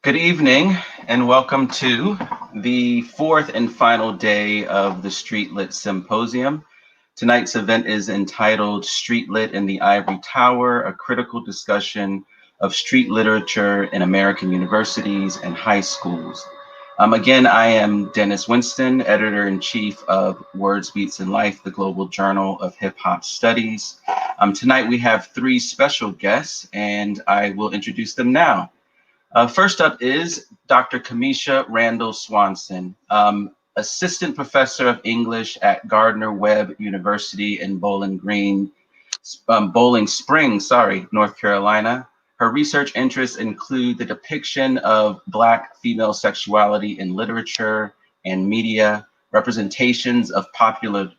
Good evening and welcome to the fourth and final day of the Street Lit Symposium. Tonight's event is entitled Street Lit in the Ivory Tower, a critical discussion of street literature in American universities and high schools. Again, I am Dennis Winston, Editor-in-Chief of Words, Beats, and Life, the global journal of hip hop studies. Tonight we have three special guests and I will introduce them now. First up is Dr. Kemeshia Randle Swanson, Assistant Professor of English at Gardner-Webb University in Bowling Springs, North Carolina. Her research interests include the depiction of Black female sexuality in literature and media, representations of popular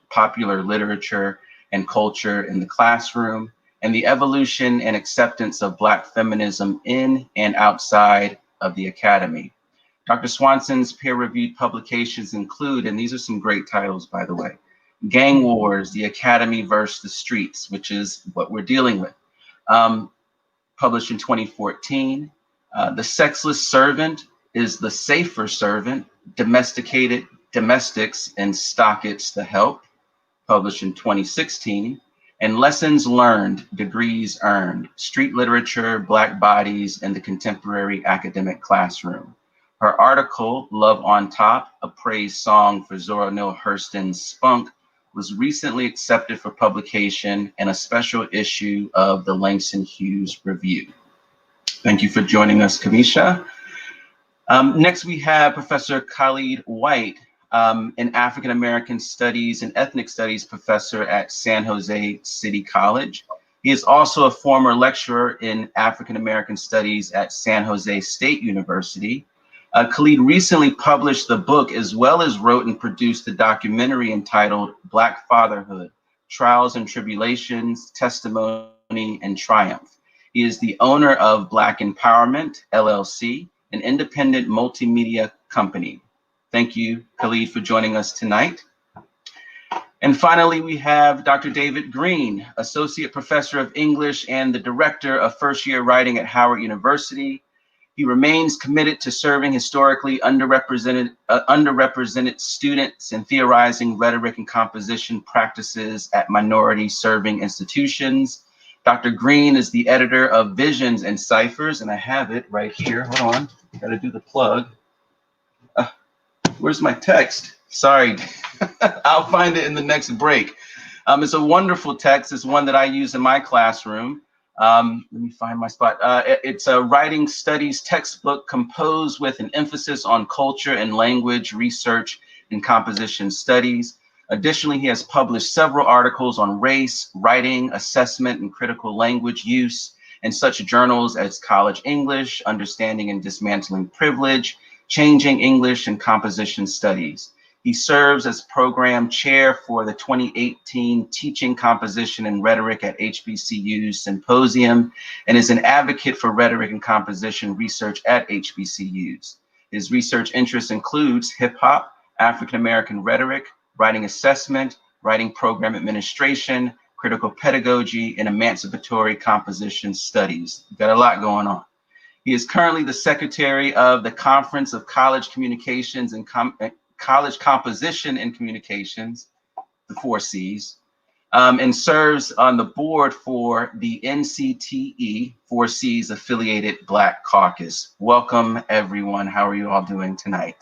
literature and culture in the classroom, and the evolution and acceptance of Black feminism in and outside of the academy. Dr. Swanson's peer-reviewed publications include, and these are some great titles, by the way, Gang Wars, The Academy versus the Streets, which is what we're dealing with, published in 2014. The Sexless Servant is the Safer Servant, Domesticated Domestics and Stockets to Help, published in 2016. And Lessons Learned, Degrees Earned, Street Literature, Black Bodies, and the Contemporary Academic Classroom. Her article, Love on Top, a praise song for Zora Neale Hurston's Spunk, was recently accepted for publication in a special issue of the Langston Hughes Review. Thank you for joining us, Kemeshia. Next, we have Professor Khalid White, an African-American Studies and Ethnic Studies professor at San Jose City College. He is also a former lecturer in African-American Studies at San Jose State University. Khalid recently published the book as well as wrote and produced the documentary entitled Black Fatherhood, Trials and Tribulations, Testimony and Triumph. He is the owner of Black Empowerment, LLC, an independent multimedia company. Thank you, Khalid, for joining us tonight. And finally, we have Dr. David Green, Associate Professor of English and the Director of First-Year Writing at Howard University. He remains committed to serving historically underrepresented students and theorizing rhetoric and composition practices at minority-serving institutions. Dr. Green is the editor of Visions and Ciphers, and I have it right here. Hold on, gotta do the plug. Where's my text? Sorry, I'll find it in the next break. It's a wonderful text. It's one that I use in my classroom. Let me find my spot. It's a writing studies textbook composed with an emphasis on culture and language research and composition studies. Additionally, he has published several articles on race, writing, assessment, and critical language use in such journals as College English, Understanding and Dismantling Privilege, Changing English and Composition Studies. He serves as program chair for the 2018 Teaching Composition and Rhetoric at HBCUs Symposium and is an advocate for rhetoric and composition research at HBCUs. His research interests includes hip hop, African American rhetoric, writing assessment, writing program administration, critical pedagogy, and emancipatory composition studies. We've got a lot going on. He is currently the secretary of the Conference of College Communications and College Composition and Communications, the 4 Cs, and serves on the board for the NCTE 4 Cs affiliated Black Caucus. Welcome, everyone. How are you all doing tonight?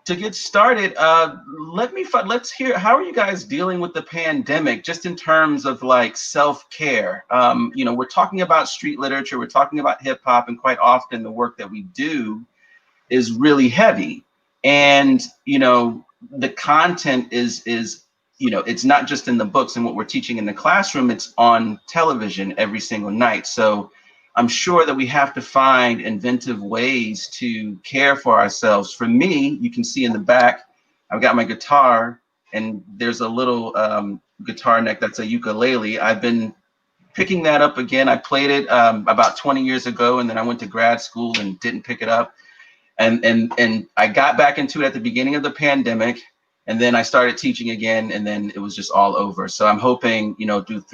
To get started, let's hear, how are you guys dealing with the pandemic, just in terms of like self-care? You know, we're talking about street literature, we're talking about hip hop, and quite often the work that we do is really heavy. And, you know, the content is, you know, it's not just in the books and what we're teaching in the classroom, it's on television every single night. So I'm sure that we have to find inventive ways to care for ourselves. For me, you can see in the back, I've got my guitar and there's a little guitar neck that's a ukulele. I've been picking that up again. I played it about 20 years ago and then I went to grad school and didn't pick it up. And I got back into it at the beginning of the pandemic. And then I started teaching again, and then it was just all over. So I'm hoping, you know, through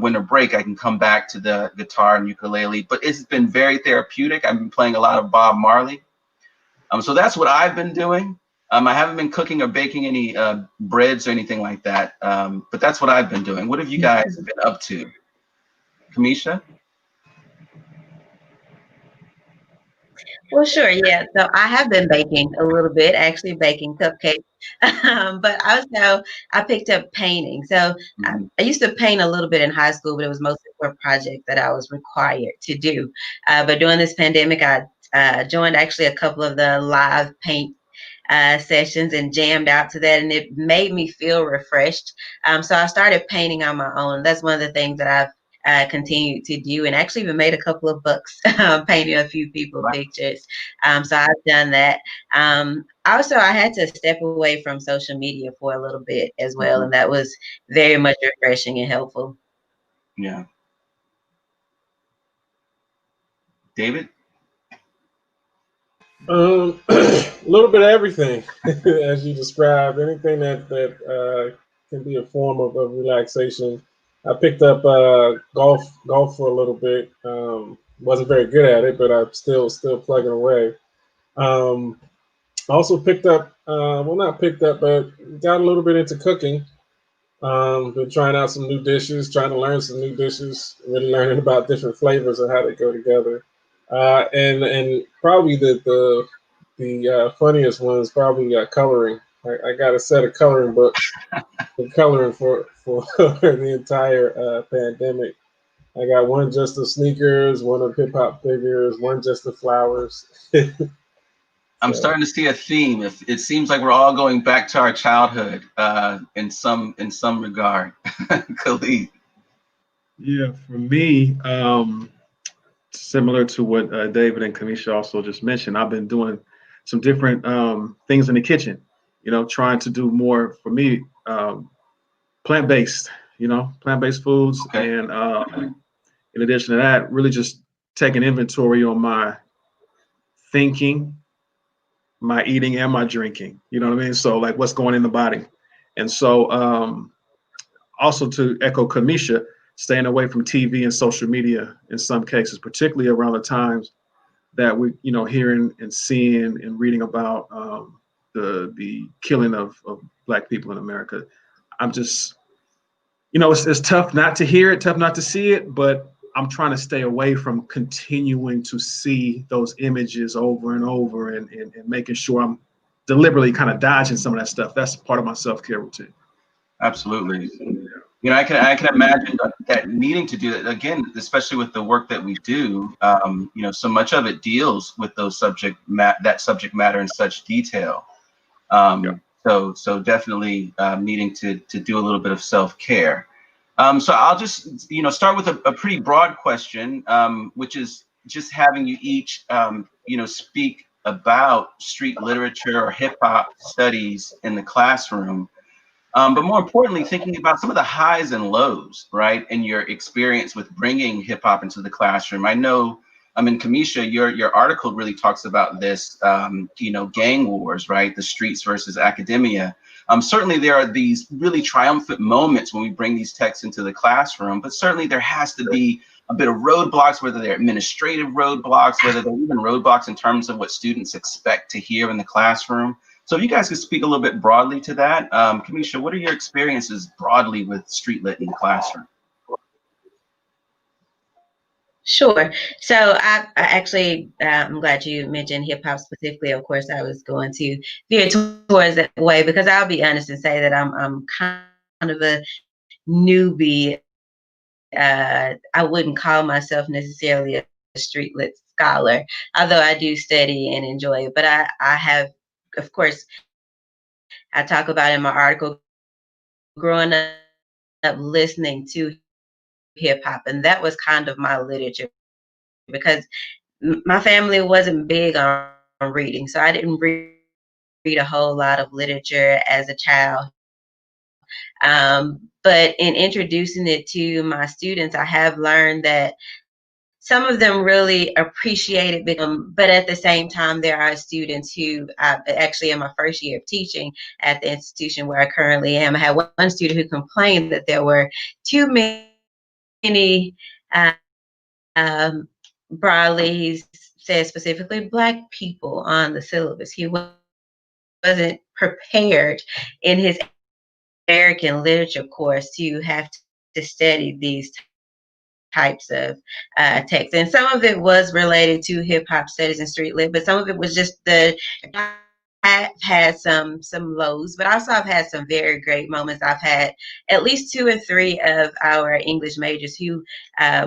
winter break, I can come back to the guitar and ukulele. But it's been very therapeutic. I've been playing a lot of Bob Marley. So that's what I've been doing. I haven't been cooking or baking any breads or anything like that. But that's what I've been doing. What have you guys been up to? Kemeshia? Well, sure, yeah. So I have been baking a little bit, actually baking cupcakes. But also I picked up painting. So I used to paint a little bit in high school, but it was mostly for a project that I was required to do. But during this pandemic, I joined actually a couple of the live paint sessions and jammed out to that, and it made me feel refreshed. So I started painting on my own. That's one of the things that I've continued to do, and actually even made a couple of bucks painting a few people pictures. So I've done that. Also, I had to step away from social media for a little bit as well, and that was very much refreshing and helpful. Yeah. David? A little bit of everything, as you described. Anything that can be a form of relaxation. I picked up golf for a little bit. Wasn't very good at it, but I'm still plugging away. Also picked up, well, not picked up, but got a little bit into cooking. Been trying out some new dishes, trying to learn some new dishes, really learning about different flavors and how they go together. And probably the funniest one is probably coloring. I got a set of coloring books for coloring for the entire pandemic. I got one just of sneakers, one of hip hop figures, one just of flowers. I'm starting to see a theme. It seems like we're all going back to our childhood in some regard. Khalid. Yeah, for me, similar to what David and Kemeshia also just mentioned, I've been doing some different things in the kitchen. You know, trying to do more for me, plant-based. You know, plant-based foods, Okay. and in addition to that, really just taking inventory on my thinking, my eating, and my drinking. You know what I mean? So like, what's going in the body, and so also to echo Kemeshia, staying away from TV and social media in some cases, particularly around the times that we, you know, hearing and seeing and reading about the killing of Black people in America. I'm just, you know, it's tough not to hear it, tough not to see it, but I'm trying to stay away from continuing to see those images over and over and making sure I'm deliberately kind of dodging some of that stuff. That's part of my self-care routine. Absolutely. You know, I can imagine that needing to do that again, especially with the work that we do. You know, so much of it deals with those subject matter in such detail. So definitely needing to do a little bit of self-care. So I'll just, you know, start with a pretty broad question, which is just having you each, you know, speak about street literature or hip hop studies in the classroom. But more importantly, thinking about some of the highs and lows, right, and your experience with bringing hip hop into the classroom. I know, I mean, Kemeshia, your article really talks about this, you know, gang wars, right, the streets versus academia. Certainly there are these really triumphant moments when we bring these texts into the classroom, but certainly there has to be a bit of roadblocks, whether they're administrative roadblocks, whether they're even roadblocks in terms of what students expect to hear in the classroom. So if you guys could speak a little bit broadly to that. Kemeshia, what are your experiences broadly with street lit in the classroom? Sure. So I actually, I'm glad you mentioned hip hop specifically. Of course, I was going to veer towards that way because I'll be honest and say that I'm kind of a newbie. I wouldn't call myself necessarily a street lit scholar, although I do study and enjoy it. But I have, of course, I talk about in my article, growing up listening to hip hop, and that was kind of my literature because my family wasn't big on reading, so I didn't read a whole lot of literature as a child. But in introducing it to my students, I have learned that some of them really appreciate it, but at the same time, there are students who, actually in my first year of teaching at the institution where I currently am, I had one student who complained that there were too many, broadly, he said specifically, Black people on the syllabus. He wasn't prepared in his American literature course to have to study these types of texts. And some of it was related to hip hop studies and street lit, but some of it was just I've had some lows, but also I've had some very great moments. I've had at least 2 or 3 of our English majors who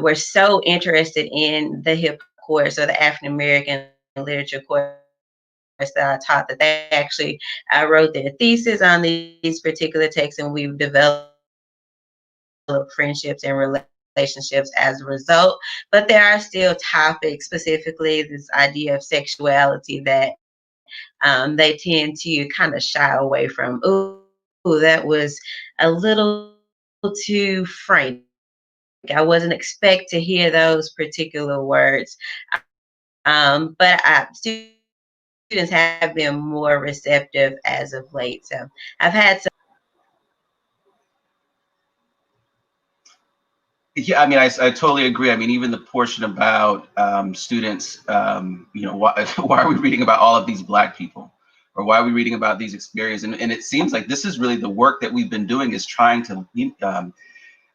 were so interested in the hip hop course or the African American literature course that I taught that they actually wrote their thesis on these particular texts, and we've developed friendships and relationships as a result. But there are still topics, specifically this idea of sexuality, that they tend to kind of shy away from. Ooh, that was a little too frank. I wasn't expect to hear those particular words. But students have been more receptive as of late. So I've had some. Yeah, I mean, I totally agree. I mean, even the portion about students, you know, why are we reading about all of these Black people? Or why are we reading about these experiences? And it seems like this is really the work that we've been doing, is trying to,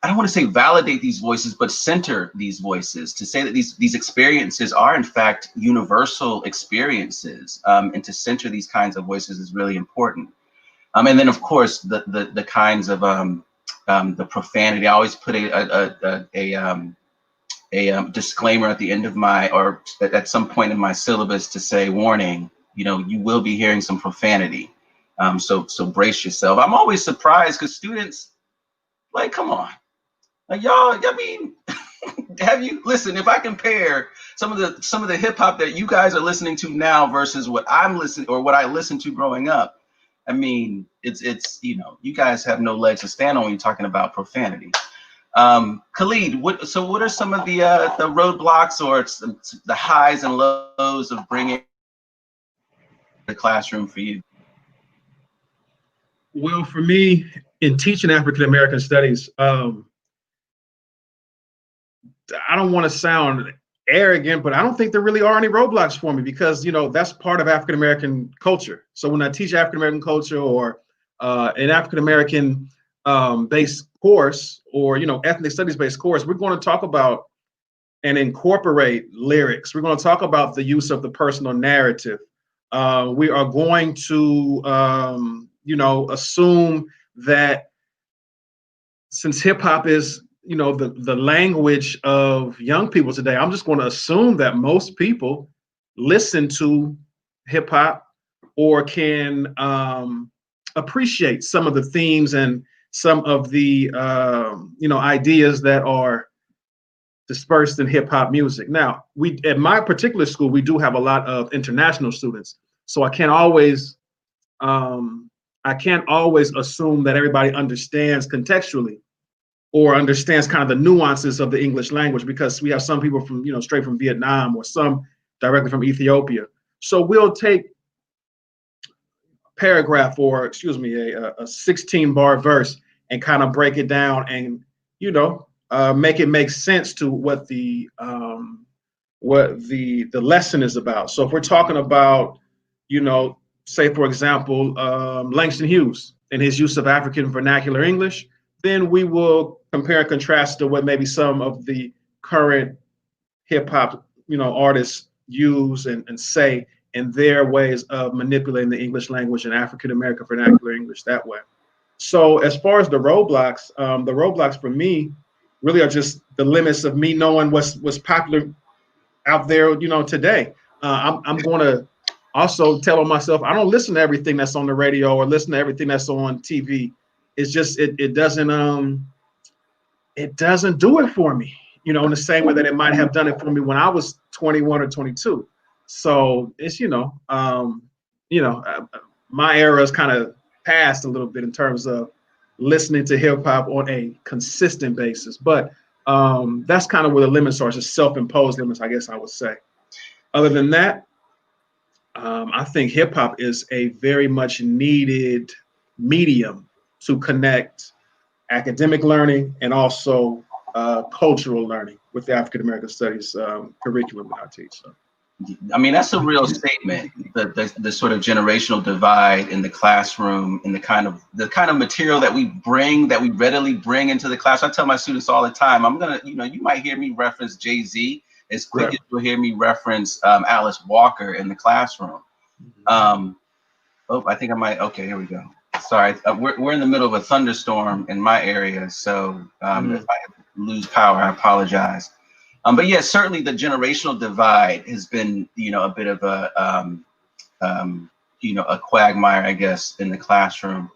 I don't want to say validate these voices, but center these voices, to say that these experiences are in fact universal experiences, and to center these kinds of voices is really important. And then of course the kinds of the profanity. I always put a disclaimer at the end of my, or at some point in my syllabus, to say, warning, you know, you will be hearing some profanity. So brace yourself. I'm always surprised because students, like, come on. Like, y'all, I mean, have you, listen, if I compare some of the hip hop that you guys are listening to now versus what I'm listening, or what I listened to growing up, I mean, it's you know, you guys have no legs to stand on when you're talking about profanity. Khalid, what are some of the roadblocks or the highs and lows of bringing the classroom for you? Well, for me, in teaching African American studies, I don't want to sound arrogant, but I don't think there really are any roadblocks for me, because, you know, that's part of African American culture. So when I teach African American culture, or an African American based course, or, you know, ethnic studies based course, we're going to talk about and incorporate lyrics. We're going to talk about the use of the personal narrative. We are going to, you know, assume that since hip hop is, you know, the language of young people today, I'm just going to assume that most people listen to hip hop, or can appreciate some of the themes and some of the you know, ideas that are dispersed in hip hop music. Now, we, at my particular school, we do have a lot of international students, so I can't always assume that everybody understands contextually, or understands kind of the nuances of the English language, because we have some people from, you know, straight from Vietnam, or some directly from Ethiopia. So we'll take a paragraph, or excuse me, a 16-bar verse, and kind of break it down, and, you know, make it make sense to what the lesson is about. So if we're talking about, you know, say for example, Langston Hughes and his use of African vernacular English, then we will compare and contrast to what maybe some of the current hip hop, you know, artists use and say in their ways of manipulating the English language and African American vernacular English that way. So as far as the roadblocks for me really are just the limits of me knowing what's popular out there, you know, today. I'm going to also tell myself I don't listen to everything that's on the radio, or listen to everything that's on TV. It's just it doesn't do it for me, you know, in the same way that it might have done it for me when I was 21 or 22. So it's, my era is kind of past a little bit in terms of listening to hip hop on a consistent basis. But That's kind of where the limits are, just self-imposed limits, I guess I would say. Other than that, I think hip hop is a very much needed medium to connect academic learning and also cultural learning with the African American Studies curriculum that I teach. So. I mean, that's a real statement. The sort of generational divide in the classroom, and the kind of material that we readily bring into the class. I tell my students all the time, I'm gonna, you might hear me reference Jay-Z as quick as you'll hear me reference Alice Walker in the classroom. I think I might. Okay, here we go. Sorry, we're in the middle of a thunderstorm in my area, so if I lose power, I apologize. But yeah, certainly the generational divide has been, a bit of a quagmire, I guess, in the classroom.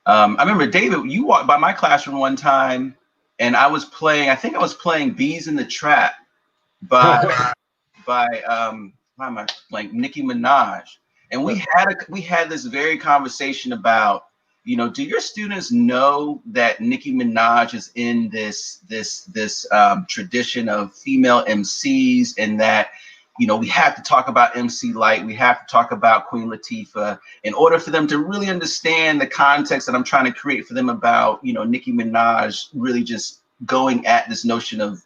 I remember, David, you walked by my classroom one time, and I think I was playing "Bees in the Trap" by Nicki Minaj, and we had this very conversation about, do your students know that Nicki Minaj is in this tradition of female MCs, and that, we have to talk about MC Light, we have to talk about Queen Latifah in order for them to really understand the context that I'm trying to create for them about, Nicki Minaj really just going at this notion of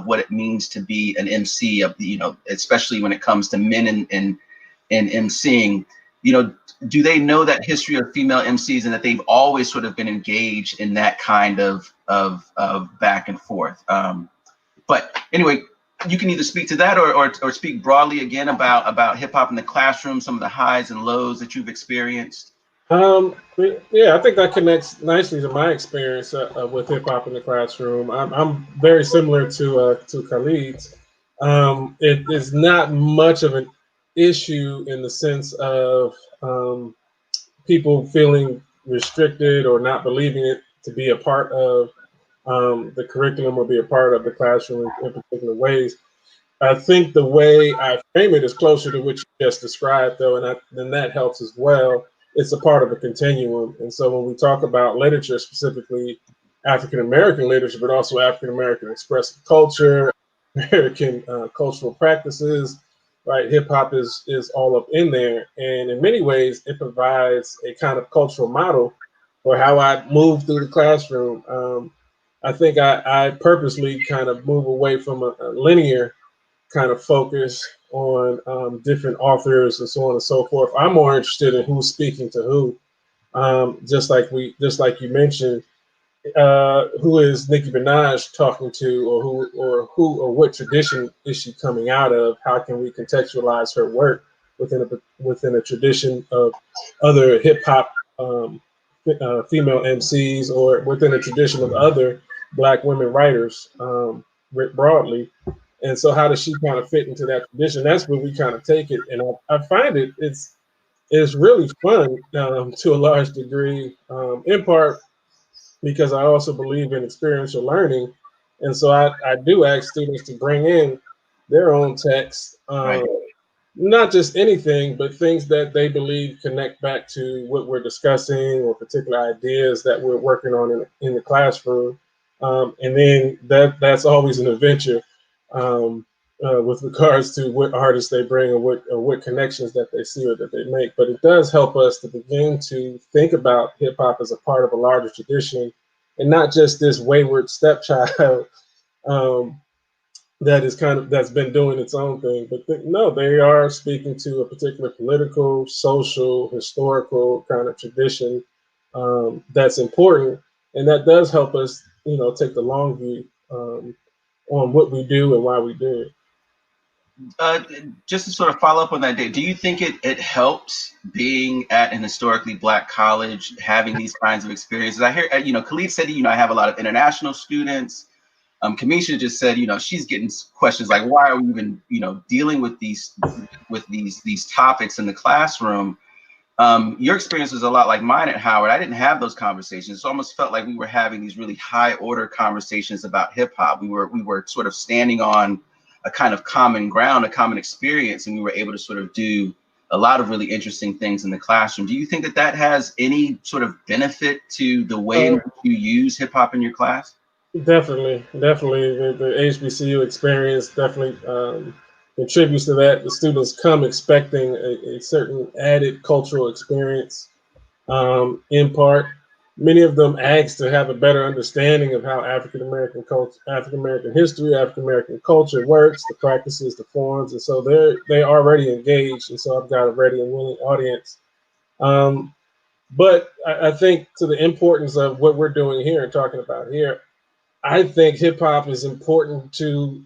what it means to be an MC, of especially when it comes to men and MCing. Do they know that history of female MCs, and that they've always sort of been engaged in that kind of back and forth? But anyway, you can either speak to that or speak broadly again about hip hop in the classroom, some of the highs and lows that you've experienced. Yeah, I think that connects nicely to my experience with hip hop in the classroom. I'm very similar to Khalid's. It is not much of an issue in the sense of people feeling restricted or not believing it to be a part of the curriculum or be a part of the classroom in particular ways. I think the way I frame it is closer to what you just described, though, and then that helps as well. It's a part of a continuum. And so when we talk about literature, specifically African-American literature, but also African-American expressive culture, American cultural practices, right? Hip hop is all up in there. And in many ways, it provides a kind of cultural model for how I move through the classroom. I think I purposely kind of move away from a linear kind of focus on different authors and so on and so forth. I'm more interested in who's speaking to who. Just like you mentioned, who is Nicki Minaj talking to, or what tradition is she coming out of? How can we contextualize her work within a tradition of other hip hop female MCs, or within a tradition of other Black women writers, writ broadly? And so how does she kind of fit into that tradition? That's where we kind of take it. And I find it's really fun to a large degree, in part because I also believe in experiential learning. And so I do ask students to bring in their own text, not just anything, but things that they believe connect back to what we're discussing or particular ideas that we're working on in the classroom. And then that's always an adventure. With regards to what artists they bring or what connections that they see or that they make. But it does help us to begin to think about hip hop as a part of a larger tradition, and not just this wayward stepchild that's been doing its own thing. But no, they are speaking to a particular political, social, historical kind of tradition that's important, and that does help us, take the long view on what we do and why we do it. Just to sort of follow up on that, Dave, do you think it helps being at an historically Black college, having these kinds of experiences? I hear, Khalid said, I have a lot of international students. Kemeshia just said, she's getting questions like, why are we even, dealing with these topics in the classroom? Your experience was a lot like mine at Howard. I didn't have those conversations. It almost felt like we were having these really high order conversations about hip hop. We were sort of standing on a kind of common ground, a common experience, and we were able to sort of do a lot of really interesting things in the classroom. Do you think that has any sort of benefit to the way in which you use hip hop in your class? Definitely. The HBCU experience definitely contributes to that. The students come expecting a certain added cultural experience. In part, many of them ask to have a better understanding of how African American culture, African American history, African American culture works, the practices, the forms, and so they already engaged, and so I've got a ready and willing audience. But I think to the importance of what we're doing here and talking about here, I think hip hop is important to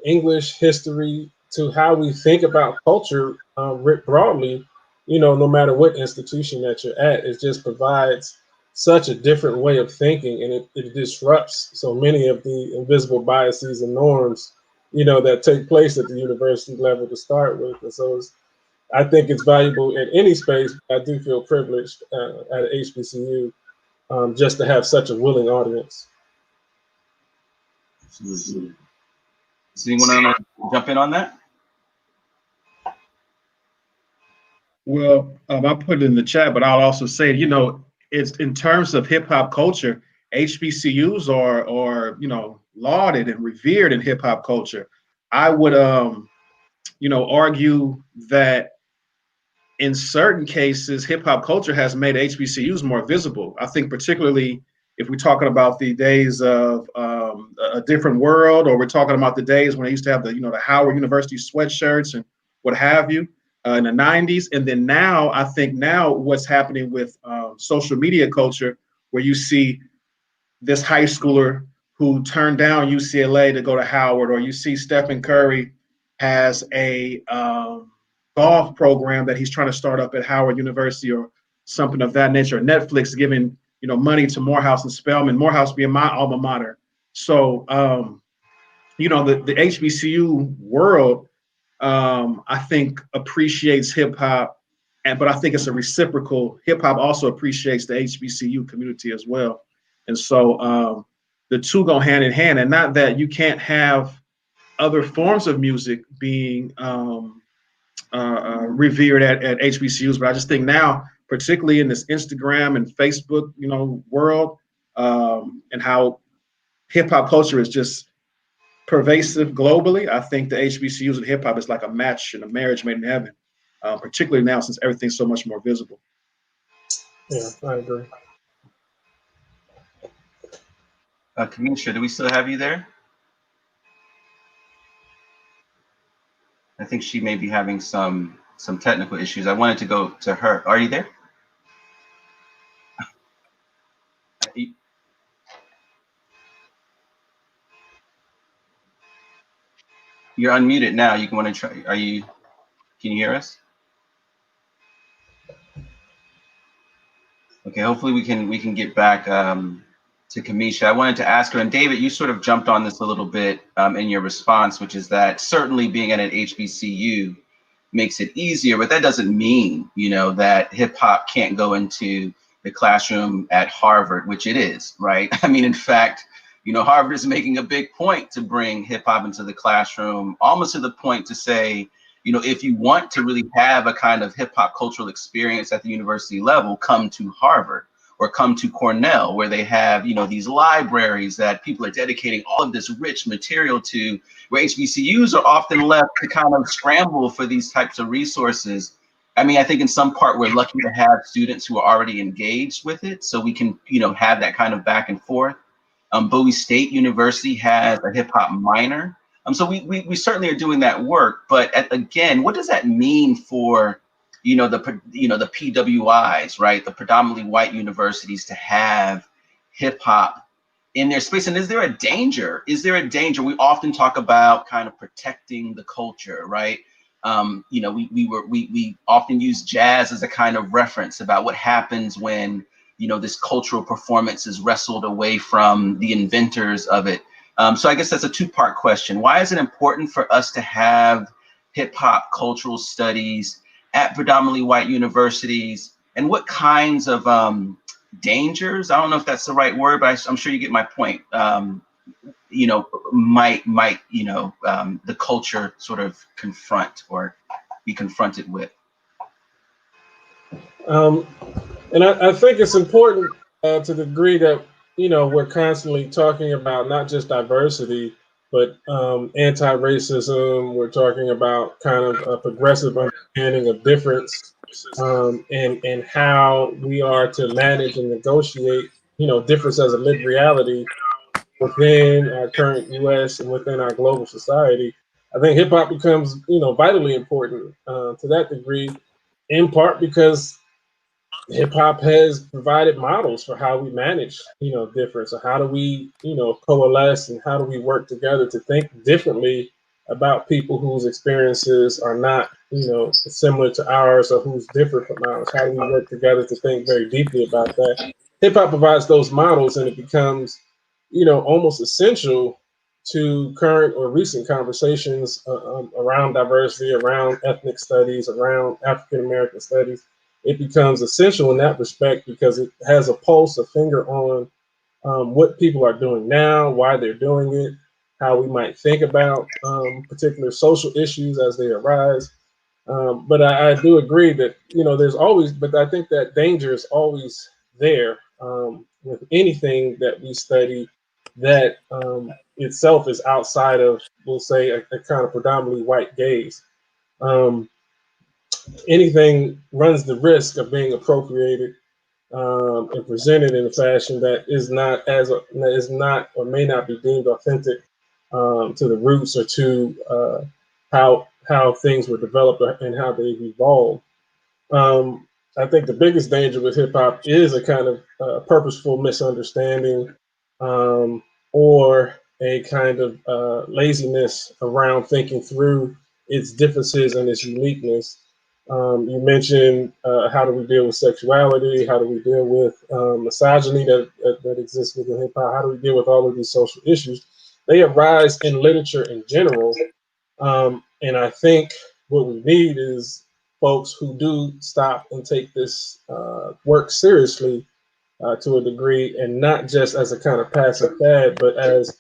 English history, to how we think about culture writ broadly. You know, no matter what institution that you're at, it just provides such a different way of thinking, and it disrupts so many of the invisible biases and norms, you know, that take place at the university level to start with. And so I think it's valuable in any space. I do feel privileged at an HBCU just to have such a willing audience. Absolutely. Does anyone want to jump in on that? Well, I put it in the chat, but I'll also say, you know, it's in terms of hip hop culture, HBCUs are you know, lauded and revered in hip hop culture. I would you know, argue that in certain cases, hip hop culture has made HBCUs more visible. I think particularly if we're talking about the days of a different world, or we're talking about the days when they used to have the, you know, the Howard University sweatshirts and what have you in the 90s. And then now, I think now what's happening with social media culture, where you see this high schooler who turned down UCLA to go to Howard, or you see Stephen Curry has a golf program that he's trying to start up at Howard University, or something of that nature. Netflix giving, you know, money to Morehouse and Spelman, Morehouse being my alma mater. So you know, the HBCU world, I think appreciates hip hop, but I think it's a reciprocal. Hip hop also appreciates the HBCU community as well, and so the two go hand in hand. And not that you can't have other forms of music being revered at HBCUs, but I just think now, particularly in this Instagram and Facebook, you know, world, and how hip hop culture is just pervasive globally, I think the HBCUs and hip hop is like a match and a marriage made in heaven, particularly now since everything's so much more visible. Yeah, I agree. Kemeshia, do we still have you there? I think she may be having some technical issues. I wanted to go to her. Are you there? You're unmuted now. You can want to try. Can you hear us? Okay, hopefully we can get back to Kemeshia. I wanted to ask her, and David, you sort of jumped on this a little bit in your response, which is that certainly being at an HBCU makes it easier, but that doesn't mean, you know, that hip hop can't go into the classroom at Harvard, which it is, right? I mean, in fact, you know, Harvard is making a big point to bring hip hop into the classroom, almost to the point to say, you know, if you want to really have a kind of hip hop cultural experience at the university level, come to Harvard or come to Cornell, where they have, you know, these libraries that people are dedicating all of this rich material to, where HBCUs are often left to kind of scramble for these types of resources. I mean, I think in some part we're lucky to have students who are already engaged with it, so we can, you know, have that kind of back and forth. Bowie State University has a hip hop minor. So we certainly are doing that work, but again, what does that mean for, you know, the PWIs, right? The predominantly white universities to have hip hop in their space. And is there a danger? Is there a danger? We often talk about kind of protecting the culture, right? You know, we often use jazz as a kind of reference about what happens when, you know, this cultural performance is wrestled away from the inventors of it. So I guess that's a two-part question. Why is it important for us to have hip hop cultural studies at predominantly white universities? And what kinds of dangers, I don't know if that's the right word, but I'm sure you get my point, you know, might you know, the culture sort of confront or be confronted with? And I think it's important to the degree that we're constantly talking about not just diversity, but anti-racism. We're talking about kind of a progressive understanding of difference, and how we are to manage and negotiate, difference as a lived reality within our current U.S. and within our global society. I think hip hop becomes, vitally important to that degree, in part because hip hop has provided models for how we manage, difference. So how do we, coalesce, and how do we work together to think differently about people whose experiences are not, similar to ours, or who's different from ours? How do we work together to think very deeply about that? Hip hop provides those models, and it becomes, almost essential to current or recent conversations around diversity, around ethnic studies, around African American studies. It becomes essential in that respect because it has a pulse, a finger on what people are doing now, why they're doing it, how we might think about particular social issues as they arise. But I do agree that, there's always, but I think that danger is always there with anything that we study that itself is outside of, we'll say, a kind of predominantly white gaze. Um, Anything runs the risk of being appropriated and presented in a fashion that is not or may not be deemed authentic to the roots, or to how things were developed and how they've evolved. I think the biggest danger with hip hop is a kind of purposeful misunderstanding, or a kind of laziness around thinking through its differences and its uniqueness. You mentioned how do we deal with sexuality? How do we deal with misogyny that exists within hip hop? How do we deal with all of these social issues? They arise in literature in general, and I think what we need is folks who do stop and take this work seriously to a degree, and not just as a kind of passive fad, but as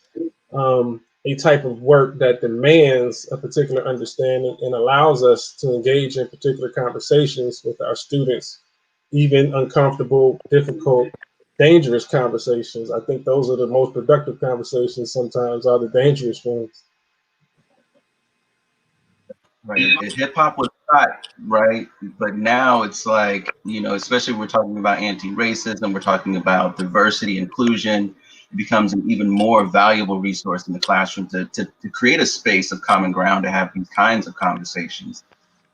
a type of work that demands a particular understanding and allows us to engage in particular conversations with our students, even uncomfortable, difficult, dangerous conversations. I think those are the most productive conversations, sometimes are the dangerous ones. Right. Hip hop was hot, right? But now it's like, especially we're talking about anti-racism, we're talking about diversity, inclusion. It becomes an even more valuable resource in the classroom to create a space of common ground to have these kinds of conversations.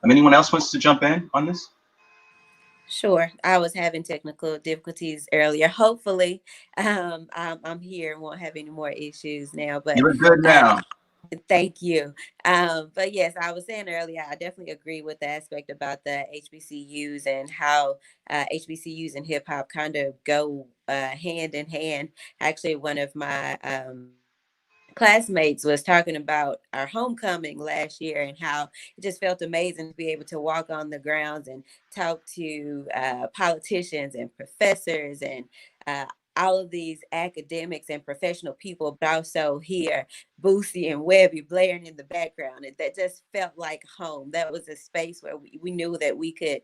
Anyone else wants to jump in on this? Sure. I was having technical difficulties earlier. Hopefully, I'm here and won't have any more issues now. But You're good now. Thank you. But yes, I was saying earlier, I definitely agree with the aspect about the HBCUs and how HBCUs and hip hop kind of go hand in hand. Actually, one of my classmates was talking about our homecoming last year and how it just felt amazing to be able to walk on the grounds and talk to politicians and professors and all of these academics and professional people, but also hear Boosie and Webby blaring in the background. And that just felt like home. That was a space where we knew that we could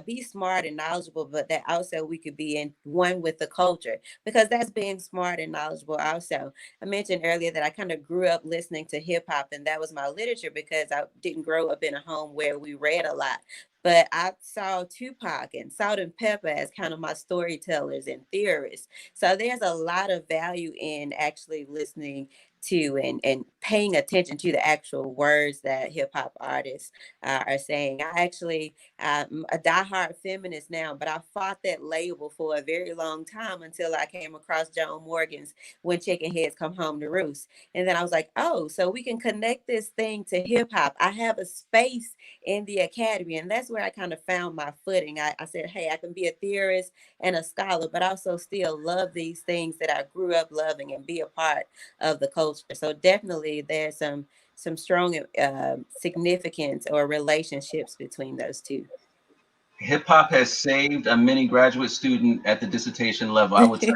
be smart and knowledgeable, but that also we could be in one with the culture, because that's being smart and knowledgeable also. I mentioned earlier that I kind of grew up listening to hip hop, and that was my literature because I didn't grow up in a home where we read a lot. But I saw Tupac and Salt and Pepper as kind of my storytellers and theorists. So there's a lot of value in actually listening to and paying attention to the actual words that hip hop artists are saying. I actually am a diehard feminist now, but I fought that label for a very long time until I came across Joan Morgan's When Chicken Heads Come Home to Roost. And then I was like, oh, so we can connect this thing to hip hop. I have a space in the academy. And that's where I kind of found my footing. I said, hey, I can be a theorist and a scholar, but also still love these things that I grew up loving and be a part of the culture. So definitely there's some strong significance or relationships between those two. Hip hop has saved a mini graduate student at the dissertation level. I would say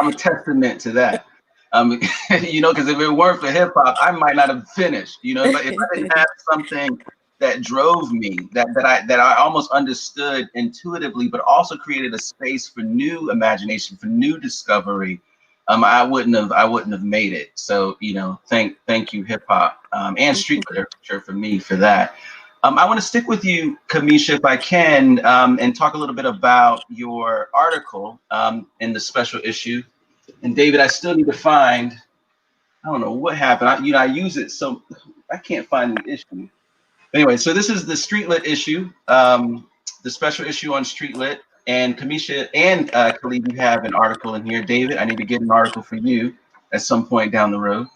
I'm a testament to that. Because if it weren't for hip hop, I might not have finished. If I didn't have something that drove me, that I almost understood intuitively, but also created a space for new imagination, for new discovery, I wouldn't have made it. So, you know, thank you, hip hop and street literature for me for that. I want to stick with you, Kemeshia, if I can, and talk a little bit about your article in the special issue. And David, I still need to find, I don't know what happened. I use it, so I can't find the issue. Anyway, so this is the Street Lit issue, the special issue on Street Lit. And Kemeshia and Khalid, you have an article in here. David, I need to get an article for you at some point down the road.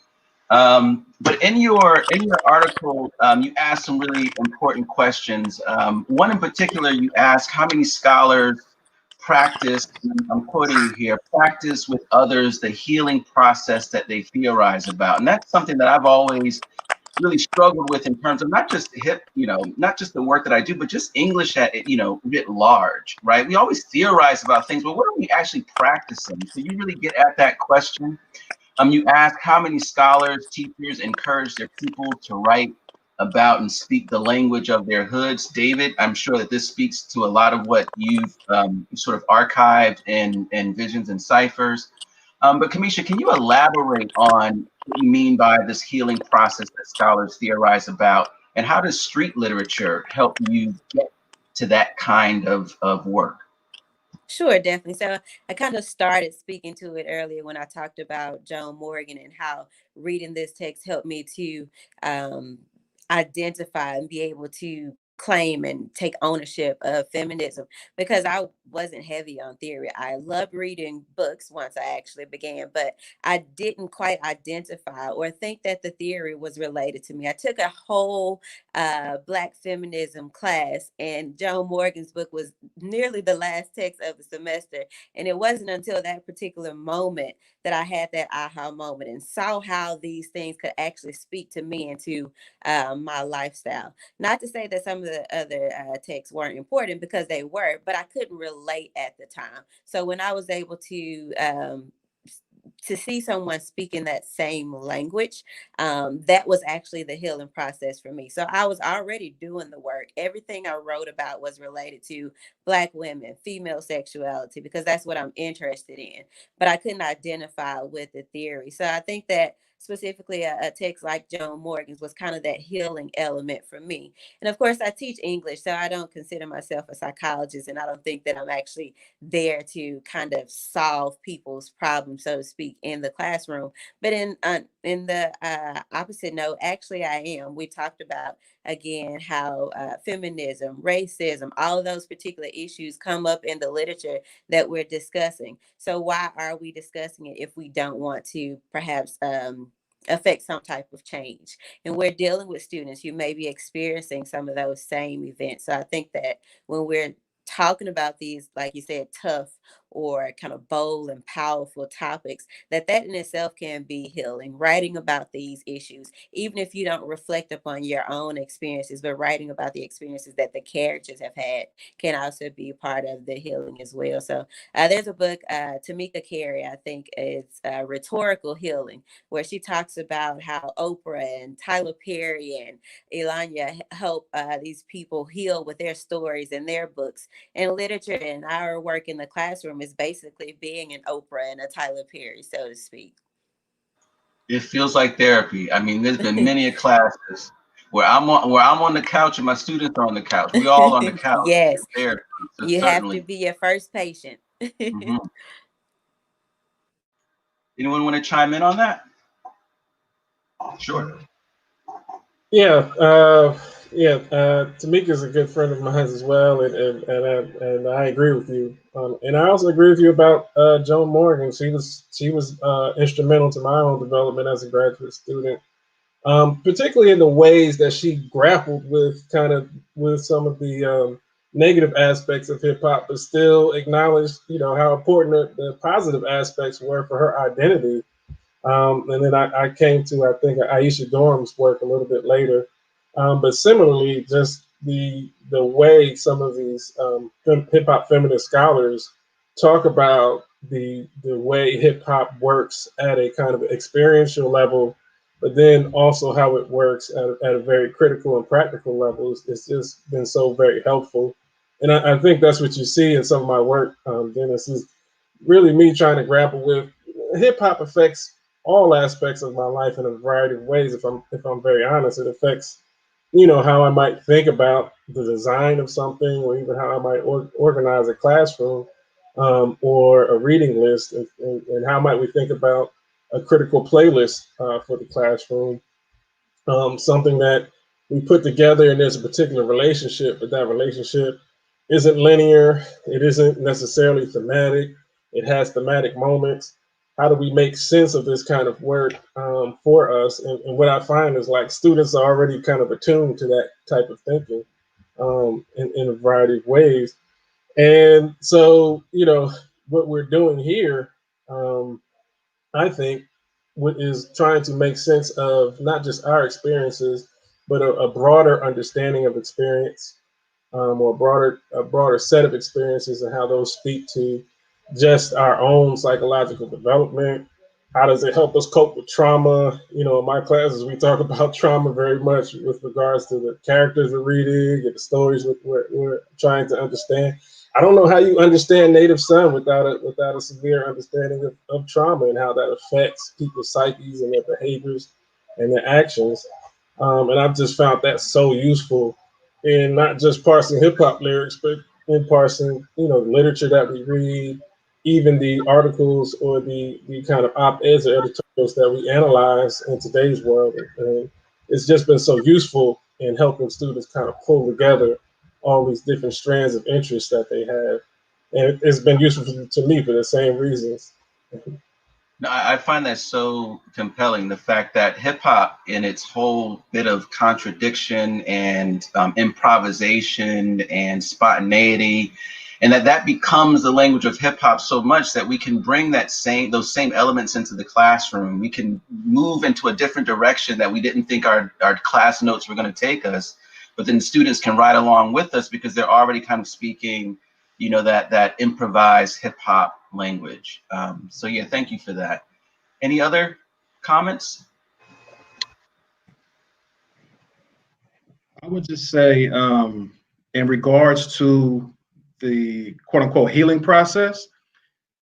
But in your article, you asked some really important questions. One in particular, you asked how many scholars practice, I'm quoting you here, practice with others the healing process that they theorize about. And that's something that I've always really struggled with in terms of not just not just the work that I do, but just English at, writ large, right? We always theorize about things, but what are we actually practicing? So you really get at that question. You ask how many scholars, teachers encourage their people to write about and speak the language of their hoods. David, I'm sure that this speaks to a lot of what you've sort of archived in Visions and Ciphers. But Kemeshia, can you elaborate on what you mean by this healing process that scholars theorize about, and how does street literature help you get to that kind of work? Sure, definitely. So I kind of started speaking to it earlier when I talked about Joan Morgan and how reading this text helped me to identify and be able to claim and take ownership of feminism, because I wasn't heavy on theory. I loved reading books once I actually began, but I didn't quite identify or think that the theory was related to me. I took a whole Black feminism class, and Joan Morgan's book was nearly the last text of the semester. And it wasn't until that particular moment that I had that aha moment and saw how these things could actually speak to me and to my lifestyle. Not to say that some of the other texts weren't important, because they were, but I couldn't relate at the time. So when I was able to see someone speaking that same language, that was actually the healing process for me. So I was already doing the work. Everything I wrote about was related to Black women, female sexuality, because that's what I'm interested in. But I couldn't identify with the theory. So I think that specifically a text like Joan Morgan's was kind of that healing element for me. And of course, I teach English, so I don't consider myself a psychologist, and I don't think that I'm actually there to kind of solve people's problems, so to speak, in the classroom. But in the opposite note, actually, I am. We talked about, again, how feminism, racism, all of those particular issues come up in the literature that we're discussing. So why are we discussing it if we don't want to perhaps affect some type of change? And we're dealing with students who may be experiencing some of those same events. So I think that when we're talking about these, like you said, tough or kind of bold and powerful topics, that in itself can be healing. Writing about these issues, even if you don't reflect upon your own experiences, but writing about the experiences that the characters have had, can also be part of the healing as well. So there's a book, Tamika Carey, I think it's Rhetorical Healing, where she talks about how Oprah and Tyler Perry and Elanya help these people heal with their stories and their books. And literature and our work in the classroom is basically being an Oprah and a Tyler Perry, so to speak. It feels like therapy. I mean, there's been many classes where I'm on the couch and my students are on the couch. We all on the couch. Yes. Therapy. So you certainly have to be your first patient. Mm-hmm. Anyone want to chime in on that? Sure. Yeah, Tamika's a good friend of mine as well, and I agree with you. And I also agree with you about Joan Morgan. She was instrumental to my own development as a graduate student, particularly in the ways that she grappled with some of the negative aspects of hip hop, but still acknowledged how important the positive aspects were for her identity. And then I came to, I think, Aisha Dorm's work a little bit later. But similarly, just the way some of these hip hop feminist scholars talk about the way hip hop works at a kind of experiential level, but then also how it works at a very critical and practical level. It's just been so very helpful. And I think that's what you see in some of my work, Dennis, is really me trying to grapple with hip hop affects all aspects of my life in a variety of ways. If I'm very honest, it affects, how I might think about the design of something, or even how I might organize a classroom, or a reading list, and how might we think about a critical playlist for the classroom. Something that we put together, and there's a particular relationship, but that relationship isn't linear. It isn't necessarily thematic. It has thematic moments. How do we make sense of this kind of work for us? And what I find is, like, students are already kind of attuned to that type of thinking in a variety of ways. And so, what we're doing here, I think, what is trying to make sense of not just our experiences, but a broader understanding of experience, or a broader set of experiences, and how those speak to just our own psychological development. How does it help us cope with trauma? In my classes, we talk about trauma very much with regards to the characters we're reading and the stories we're trying to understand. I don't know how you understand Native Son without a severe understanding of trauma, and how that affects people's psyches and their behaviors and their actions. And I've just found that so useful in not just parsing hip hop lyrics, but in parsing, the literature that we read, even the articles or the kind of op-eds or editorials that we analyze in today's world. And it's just been so useful in helping students kind of pull together all these different strands of interest that they have. And it's been useful to me for the same reasons. No, I find that so compelling. The fact that hip hop, in its whole bit of contradiction and improvisation and spontaneity, and that becomes the language of hip hop so much that we can bring those same elements into the classroom. We can move into a different direction that we didn't think our class notes were going to take us, but then students can ride along with us because they're already kind of speaking, that improvised hip hop language. So yeah, thank you for that. Any other comments? I would just say, in regards to the quote unquote healing process,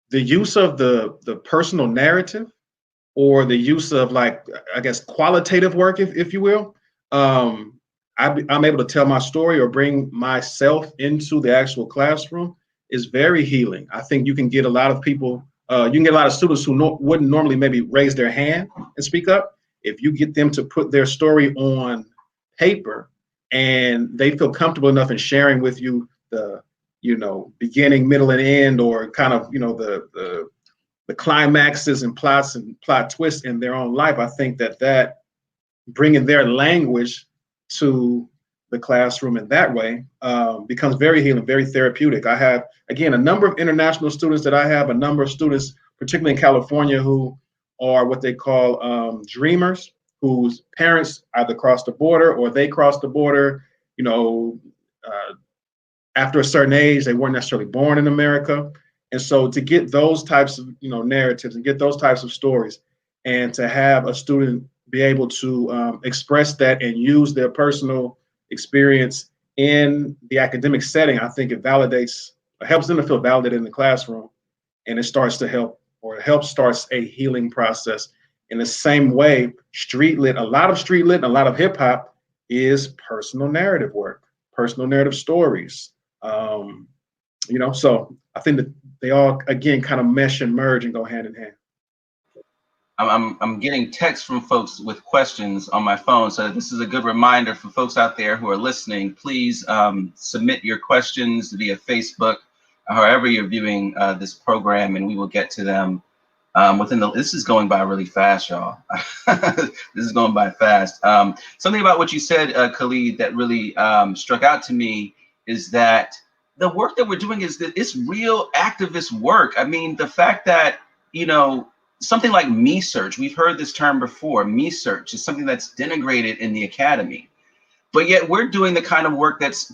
the use of the personal narrative, or the use of, like, I guess, qualitative work, if you will. I'm able to tell my story or bring myself into the actual classroom is very healing. I think you can get a lot of people, you can get a lot of students who wouldn't normally maybe raise their hand and speak up. If you get them to put their story on paper and they feel comfortable enough in sharing with you the, beginning, middle, and end, or kind of, the climaxes and plot twists in their own life, I think that bringing their language to the classroom in that way becomes very healing, very therapeutic. I have, again, a number of international students that I have, a number of students, particularly in California, who are what they call dreamers, whose parents either crossed the border or they crossed the border, after a certain age. They weren't necessarily born in America. And so to get those types of, narratives and get those types of stories, and to have a student be able to express that and use their personal experience in the academic setting, I think it helps them to feel validated in the classroom, and it starts to help, or starts a healing process. In the same way, a lot of street lit and a lot of hip hop is personal narrative work, personal narrative stories. So I think that they all, again, kind of mesh and merge and go hand in hand. I'm getting texts from folks with questions on my phone, so this is a good reminder for folks out there who are listening. Please submit your questions via Facebook, however you're viewing this program, and we will get to them this is going by really fast, y'all. This is going by fast. Something about what you said, Khalid, that really struck out to me is that the work that we're doing it's real activist work. I mean, the fact that, something like me search, we've heard this term before, me search is something that's denigrated in the academy. But yet we're doing the kind of work that's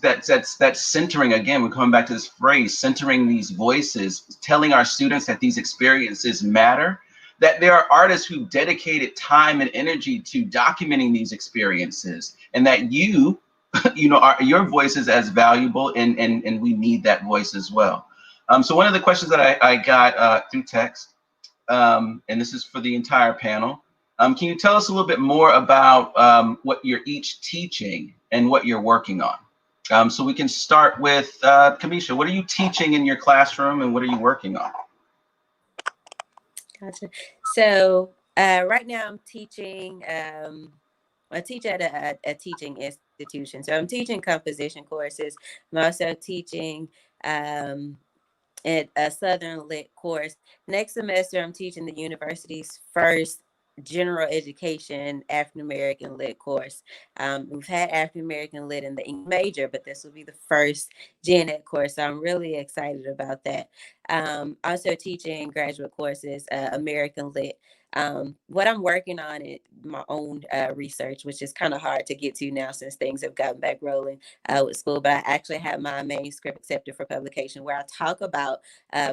centering, again, we're coming back to this phrase, centering these voices, telling our students that these experiences matter, that there are artists who dedicated time and energy to documenting these experiences, and that your voice is as valuable, and we need that voice as well. So one of the questions that I got through text and this is for the entire panel, can you tell us a little bit more about what you're each teaching and what you're working on? So we can start with Kemeshia. What are you teaching in your classroom and what are you working on? Gotcha. So right now I'm teaching, I teach at a teaching institution. So I'm teaching composition courses. I'm also teaching at a Southern Lit course. Next semester, I'm teaching the university's first general education African American Lit course. We've had African American Lit in the English major, but this will be the first Gen Ed course. So I'm really excited about that. Also teaching graduate courses, American Lit. What I'm working on is my own research, which is kind of hard to get to now since things have gotten back rolling with school, but I actually have my manuscript accepted for publication where I talk about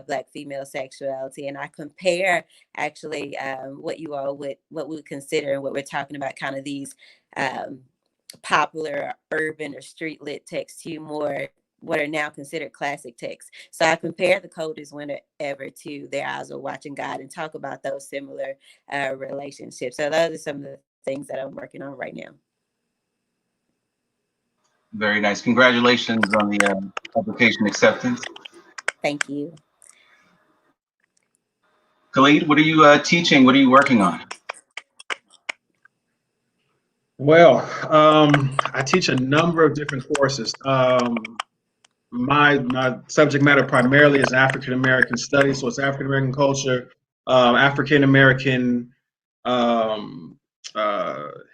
Black female sexuality, and I compare actually what you all would consider and what we're talking about, kind of these popular urban or street lit texts to more what are now considered classic texts. So I compare the coders whenever to Their Eyes Are Watching God and talk about those similar relationships. So those are some of the things that I'm working on right now. Very nice. Congratulations on the publication acceptance. Thank you. Khalid, what are you teaching? What are you working on? Well, I teach a number of different courses. My subject matter primarily is African American studies, so it's African American culture, African American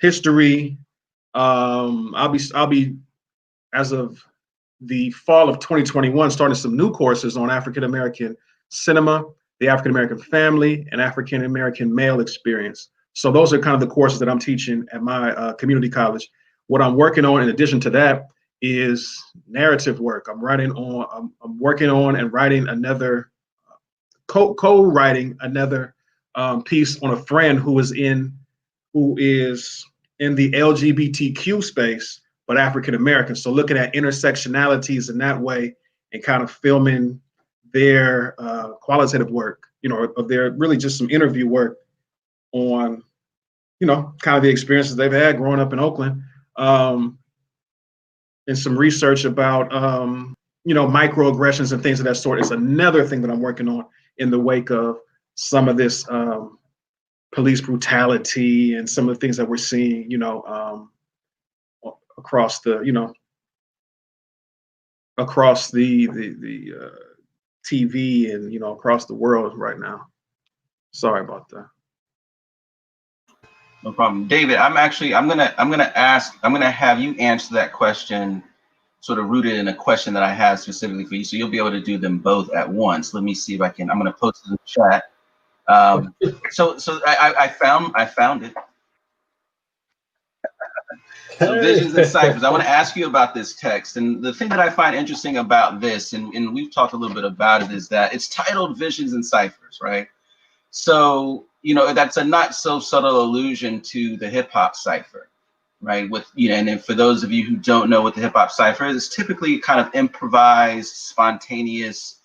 history. I'll be as of the fall of 2021 starting some new courses on African American cinema, the African American family, and African American male experience. So those are kind of the courses that I'm teaching at my community college. What I'm working on in addition to that is narrative work. I'm working on and writing another, co-writing another piece on a friend who is in the LGBTQ space, but African American. So looking at intersectionalities in that way and kind of filming their qualitative work, of their really just some interview work on, kind of the experiences they've had growing up in Oakland. And some research about, microaggressions and things of that sort is another thing that I'm working on in the wake of some of this police brutality and some of the things that we're seeing, across the, across the TV and, across the world right now. Sorry about that. No problem. David, I'm gonna have you answer that question sort of rooted in a question that I have specifically for you. So you'll be able to do them both at once. Let me see if I'm gonna post it in the chat. So I found it. So Visions and Ciphers. I want to ask you about this text. And the thing that I find interesting about this, and we've talked a little bit about it, is that it's titled Visions and Ciphers, right? So, that's a not so subtle allusion to the hip hop cipher, right? And then for those of you who don't know what the hip hop cipher is, it's typically kind of improvised, spontaneous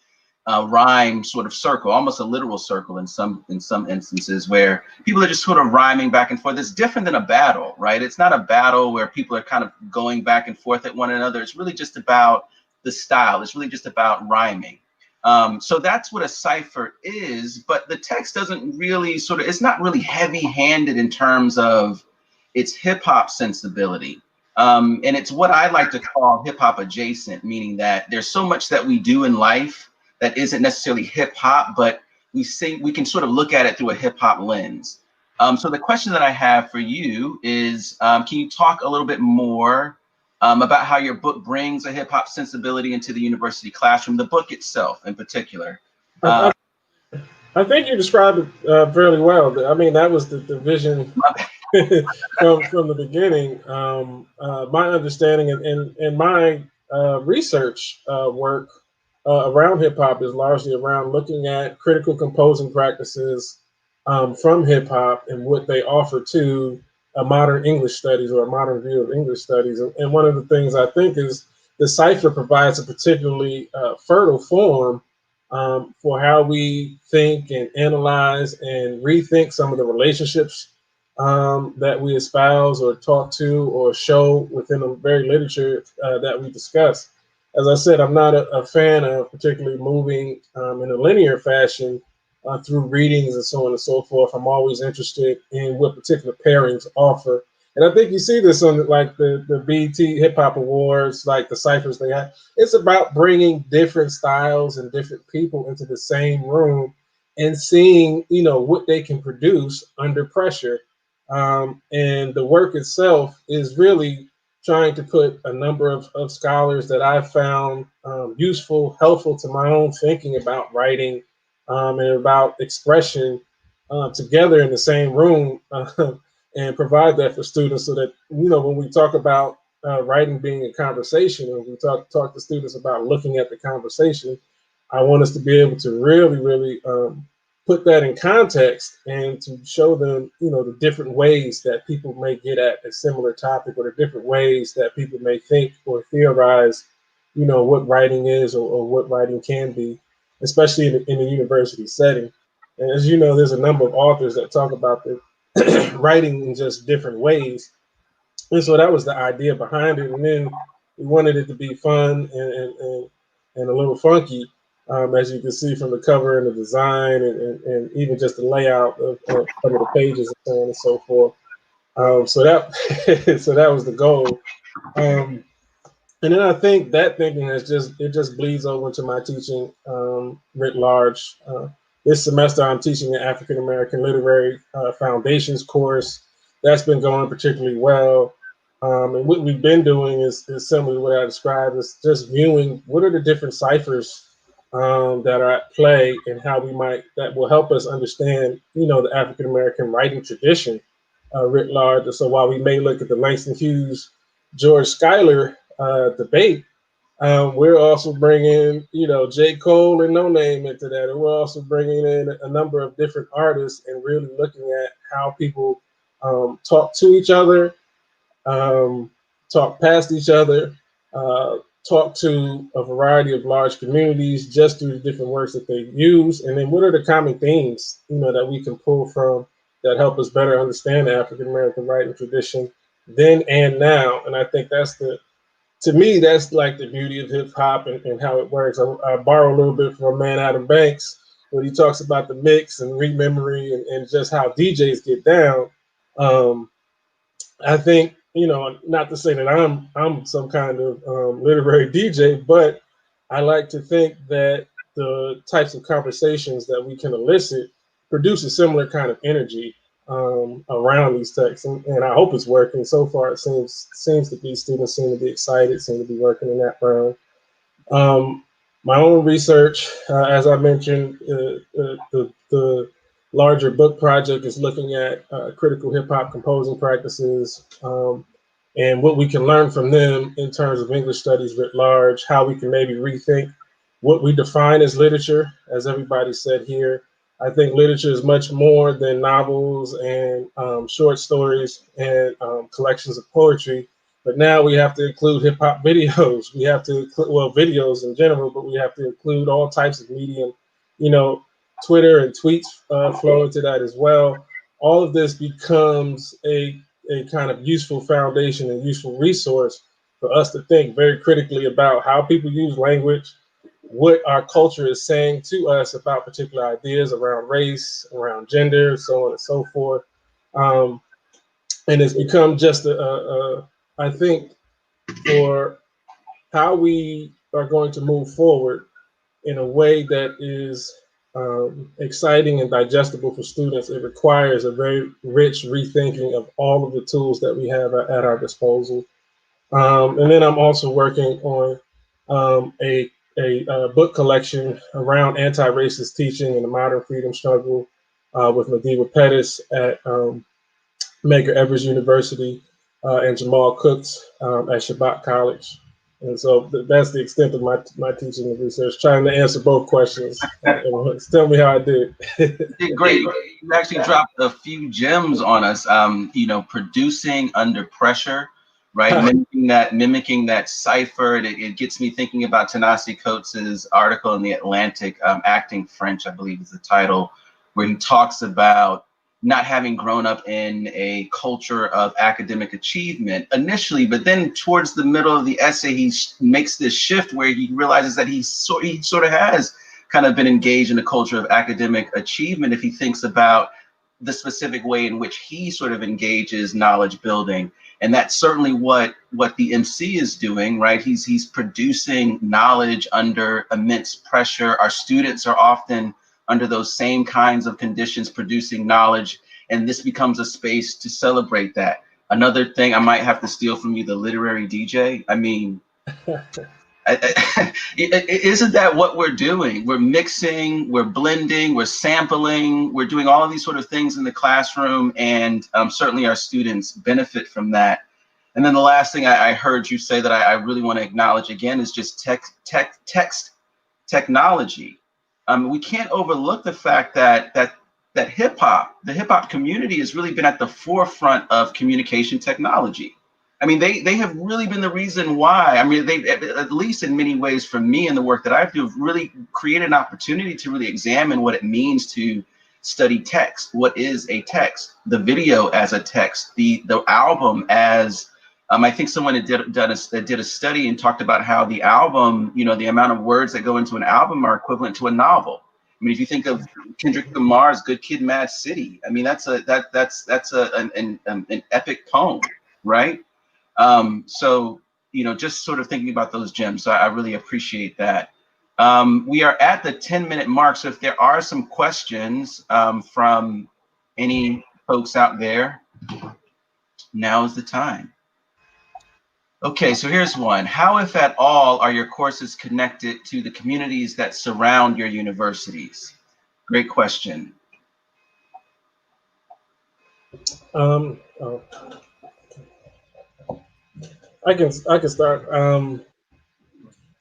rhyme sort of circle, almost a literal circle in some instances where people are just sort of rhyming back and forth. It's different than a battle, right? It's not a battle where people are kind of going back and forth at one another. It's really just about the style. It's really just about rhyming. So that's what a cipher is, but the text doesn't really it's not really heavy-handed in terms of its hip-hop sensibility. And it's what I like to call hip-hop adjacent, meaning that there's so much that we do in life that isn't necessarily hip-hop, but we can sort of look at it through a hip-hop lens. So the question that I have for you is, can you talk a little bit more about how your book brings a hip hop sensibility into the university classroom, the book itself in particular? I think you described it fairly well. I mean, that was the vision from the beginning. My understanding and my research work around hip hop is largely around looking at critical composing practices from hip hop and what they offer to a modern English studies or a modern view of English studies. And one of the things I think is the cipher provides a particularly fertile form for how we think and analyze and rethink some of the relationships that we espouse or talk to or show within the very literature that we discuss. As I said, I'm not a fan of particularly moving in a linear fashion through readings and so on and so forth. I'm always interested in what particular pairings offer. And I think you see this on like the BET Hip Hop Awards, like the ciphers they have. It's about bringing different styles and different people into the same room and seeing, you know, what they can produce under pressure. And the work itself is really trying to put a number of scholars that I've found useful, helpful to my own thinking about writing and about expression together in the same room and provide that for students so that, you know, when we talk about writing being a conversation, and we talk to students about looking at the conversation, I want us to be able to really put that in context and to show them, you know, the different ways that people may get at a similar topic, or the different ways that people may think or theorize, you know, what writing is, or what writing can be, especially in the university setting. And as you know, there's a number of authors that talk about the writing in just different ways. And so that was the idea behind it. And then we wanted it to be fun and a little funky, as you can see from the cover and the design and even just the layout of some of the pages and so on and so forth. So that so that was the goal. And then I think that thinking just bleeds over into my teaching writ large. This semester, I'm teaching an African American Literary Foundations course. That's been going particularly well. And what we've been doing is similar to what I described, is just viewing what are the different ciphers that are at play, and how that will help us understand, you know, the African American writing tradition writ large. And so while we may look at the Langston Hughes, George Schuyler debate, we're also bringing, you know, J. Cole and No Name into that. And we're also bringing in a number of different artists and really looking at how people talk to each other, talk past each other, talk to a variety of large communities just through the different works that they use. And then what are the common themes, you know, that we can pull from that help us better understand the African American writing tradition then and now. And I think to me, that's like the beauty of hip hop and how it works. I borrow a little bit from my man Adam Banks when he talks about the mix and rememory and just how DJs get down. I think, you know, not to say that I'm some kind of literary DJ, but I like to think that the types of conversations that we can elicit produce a similar kind of energy around these texts, and I hope it's working. So far, it seems to be. Students seem to be excited, seem to be working in that realm. My own research, as I mentioned, the larger book project is looking at critical hip hop composing practices and what we can learn from them in terms of English studies writ large, how we can maybe rethink what we define as literature. As everybody said here, I think literature is much more than novels and short stories and collections of poetry. But now we have to include hip hop videos. We have to videos in general, but we have to include all types of medium, you know, Twitter and tweets flow into that as well. All of this becomes a kind of useful foundation and useful resource for us to think very critically about how people use language, what our culture is saying to us about particular ideas around race, around gender, so on and so forth. And it's become just I think, for how we are going to move forward in a way that is exciting and digestible for students, it requires a very rich rethinking of all of the tools that we have at our disposal. And then I'm also working on a book collection around anti-racist teaching in the modern freedom struggle with Madiba Pettis at Medgar Evers University and Jamal Cooks at Shabbat College. And so that's the extent of my teaching and research, trying to answer both questions. Tell me how I did. Great. You actually dropped a few gems on us. You know, producing under pressure. right? Mimicking that cipher. It gets me thinking about Ta-Nehisi Coates' article in The Atlantic, Acting French, I believe is the title, where he talks about not having grown up in a culture of academic achievement initially, but then towards the middle of the essay, he makes this shift where he realizes that he sort of has kind of been engaged in a culture of academic achievement if he thinks about the specific way in which he sort of engages knowledge building. And that's certainly what the MC is doing, right? He's producing knowledge under immense pressure. Our students are often under those same kinds of conditions producing knowledge, and this becomes a space to celebrate that. Another thing I might have to steal from you, the literary DJ. I mean, isn't that what we're doing? We're mixing, we're blending, we're sampling, we're doing all of these sort of things in the classroom, and certainly our students benefit from that. And then the last thing I heard you say that I really want to acknowledge again is just text technology. We can't overlook the fact that the hip hop community has really been at the forefront of communication technology. I mean, they have really been the reason why. I mean, they, at least in many ways for me and the work that I do, have really created an opportunity to really examine what it means to study text. What is a text? The video as a text, the album as, I think someone did a study and talked about how the album, you know, the amount of words that go into an album are equivalent to a novel. I mean, if you think of Kendrick Lamar's "Good Kid, Mad City," I mean, that's an epic poem, right? So, you know, just sort of thinking about those gems. So I really appreciate that. We are at the 10-minute mark. So if there are some questions from any folks out there, now is the time. Okay, so here's one. How, if at all, are your courses connected to the communities that surround your universities? Great question. I can start.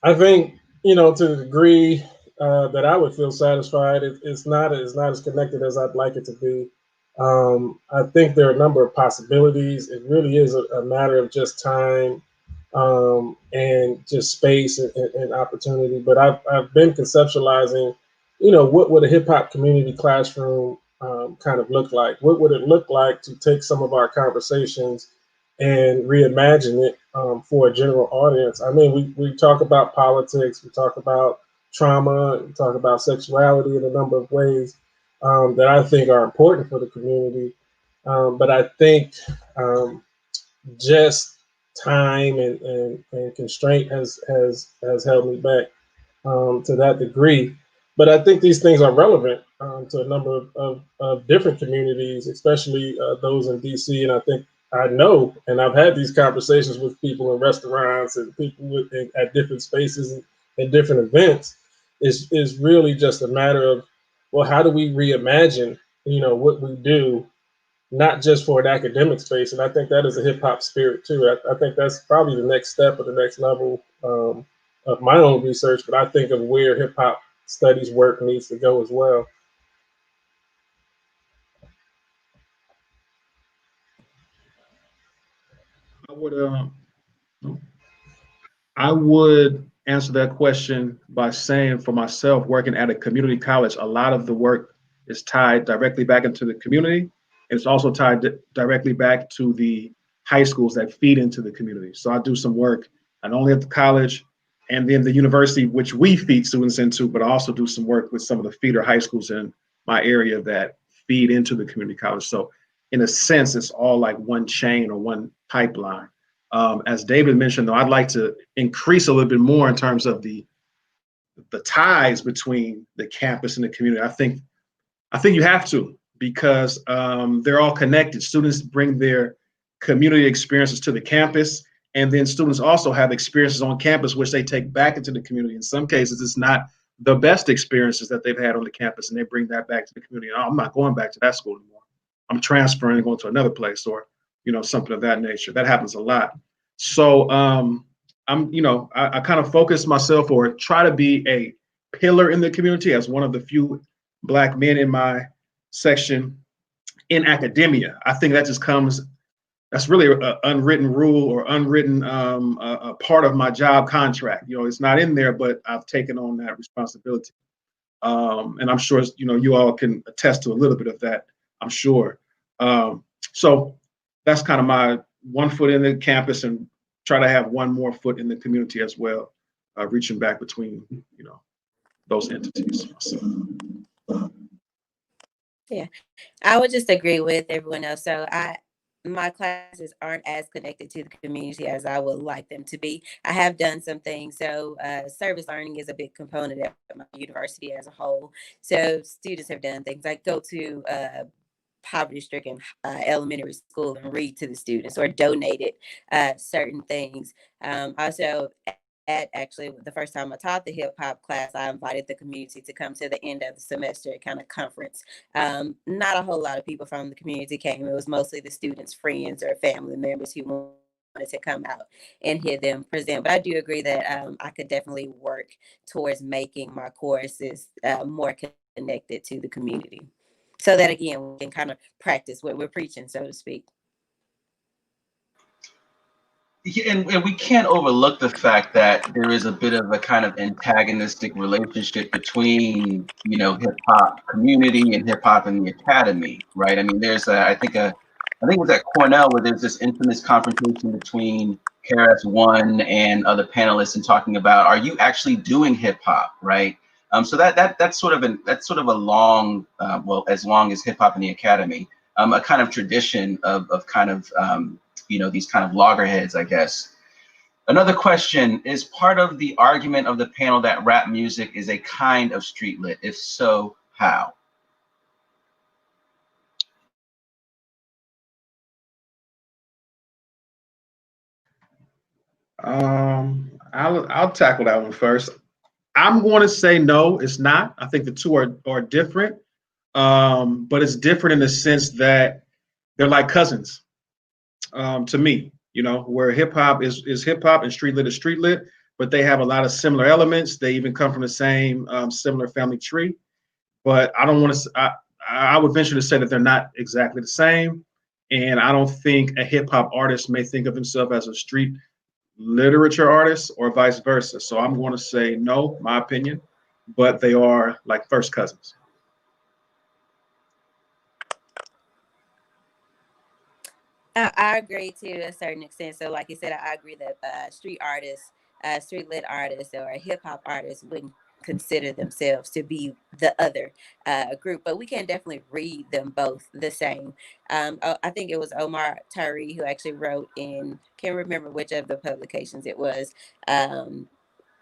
I think, you know, to the degree that I would feel satisfied, it's not as connected as I'd like it to be. I think there are a number of possibilities. It really is a matter of just time and just space and opportunity. But I've been conceptualizing, you know, what would a hip hop community classroom kind of look like? What would it look like to take some of our conversations and reimagine it for a general audience? I mean, we talk about politics, we talk about trauma, we talk about sexuality in a number of ways that I think are important for the community. But I think just time and constraint has held me back to that degree. But I think these things are relevant to a number of different communities, especially those in DC. And I think I know, and I've had these conversations with people in restaurants and people at different spaces and different events. Is really just a matter of, well, how do we reimagine, you know, what we do, not just for an academic space? And I think that is a hip hop spirit too. I think that's probably the next step or the next level of my own research, but I think of where hip hop studies work needs to go as well. I would answer that question by saying, for myself, working at a community college, a lot of the work is tied directly back into the community. And it's also tied directly back to the high schools that feed into the community. So I do some work not only at the college and then the university, which we feed students into, but I also do some work with some of the feeder high schools in my area that feed into the community college. So in a sense, it's all like one chain or one pipeline. As David mentioned, though, I'd like to increase a little bit more in terms of the ties between the campus and the community. I think you have to, because they're all connected. Students bring their community experiences to the campus, and then students also have experiences on campus which they take back into the community. In some cases, it's not the best experiences that they've had on the campus, and they bring that back to the community. Oh, I'm not going back to that school anymore. I'm transferring and going to another place, or something of that nature. That happens a lot. So I kind of focus myself, or try to be a pillar in the community as one of the few Black men in my section in academia. I think that just comes that's really an unwritten rule or unwritten a part of my job contract. You know, it's not in there, but I've taken on that responsibility. And I'm sure, you know, you all can attest to a little bit of that, I'm sure. So that's kind of my one foot in the campus and try to have one more foot in the community as well, reaching back between, you know, those entities. So. Yeah, I would just agree with everyone else. So my classes aren't as connected to the community as I would like them to be. I have done some things. So service learning is a big component of my university as a whole. So students have done things like go to poverty-stricken elementary school and read to the students, or donated certain things. Also, at actually the first time I taught the hip hop class, I invited the community to come to the end of the semester kind of conference. Not a whole lot of people from the community came. It was mostly the students' friends or family members who wanted to come out and hear them present. But I do agree that I could definitely work towards making my courses more connected to the community, so that again we can kind of practice what we're preaching, so to speak. Yeah, and we can't overlook the fact that there is a bit of a kind of antagonistic relationship between, you know, hip hop community and hip hop and the academy, right? I mean, there's I think it was at Cornell where there's this infamous confrontation between KRS-One and other panelists and talking about, are you actually doing hip hop, right? So that's sort of a long, well, as long as hip hop in the academy, a kind of tradition of kind of you know, these kind of loggerheads, I guess. Another question: is part of the argument of the panel that rap music is a kind of street lit? If so, how? I'll tackle that one first. I'm going to say no, it's not. I think the two are different, but it's different in the sense that they're like cousins to me. You know, where hip hop is hip hop and street lit is street lit, but they have a lot of similar elements. They even come from the same similar family tree. But I don't want to. I would venture to say that they're not exactly the same, and I don't think a hip hop artist may think of himself as a street literature artist or vice versa. So I'm going to say no, my opinion, but they are like first cousins. I agree to a certain extent. So like you said, I agree that street artists, street lit artists or hip hop artists wouldn't consider themselves to be the other group, but we can definitely read them both the same. I think it was Omar Tyree who actually wrote in, can't remember which of the publications it was,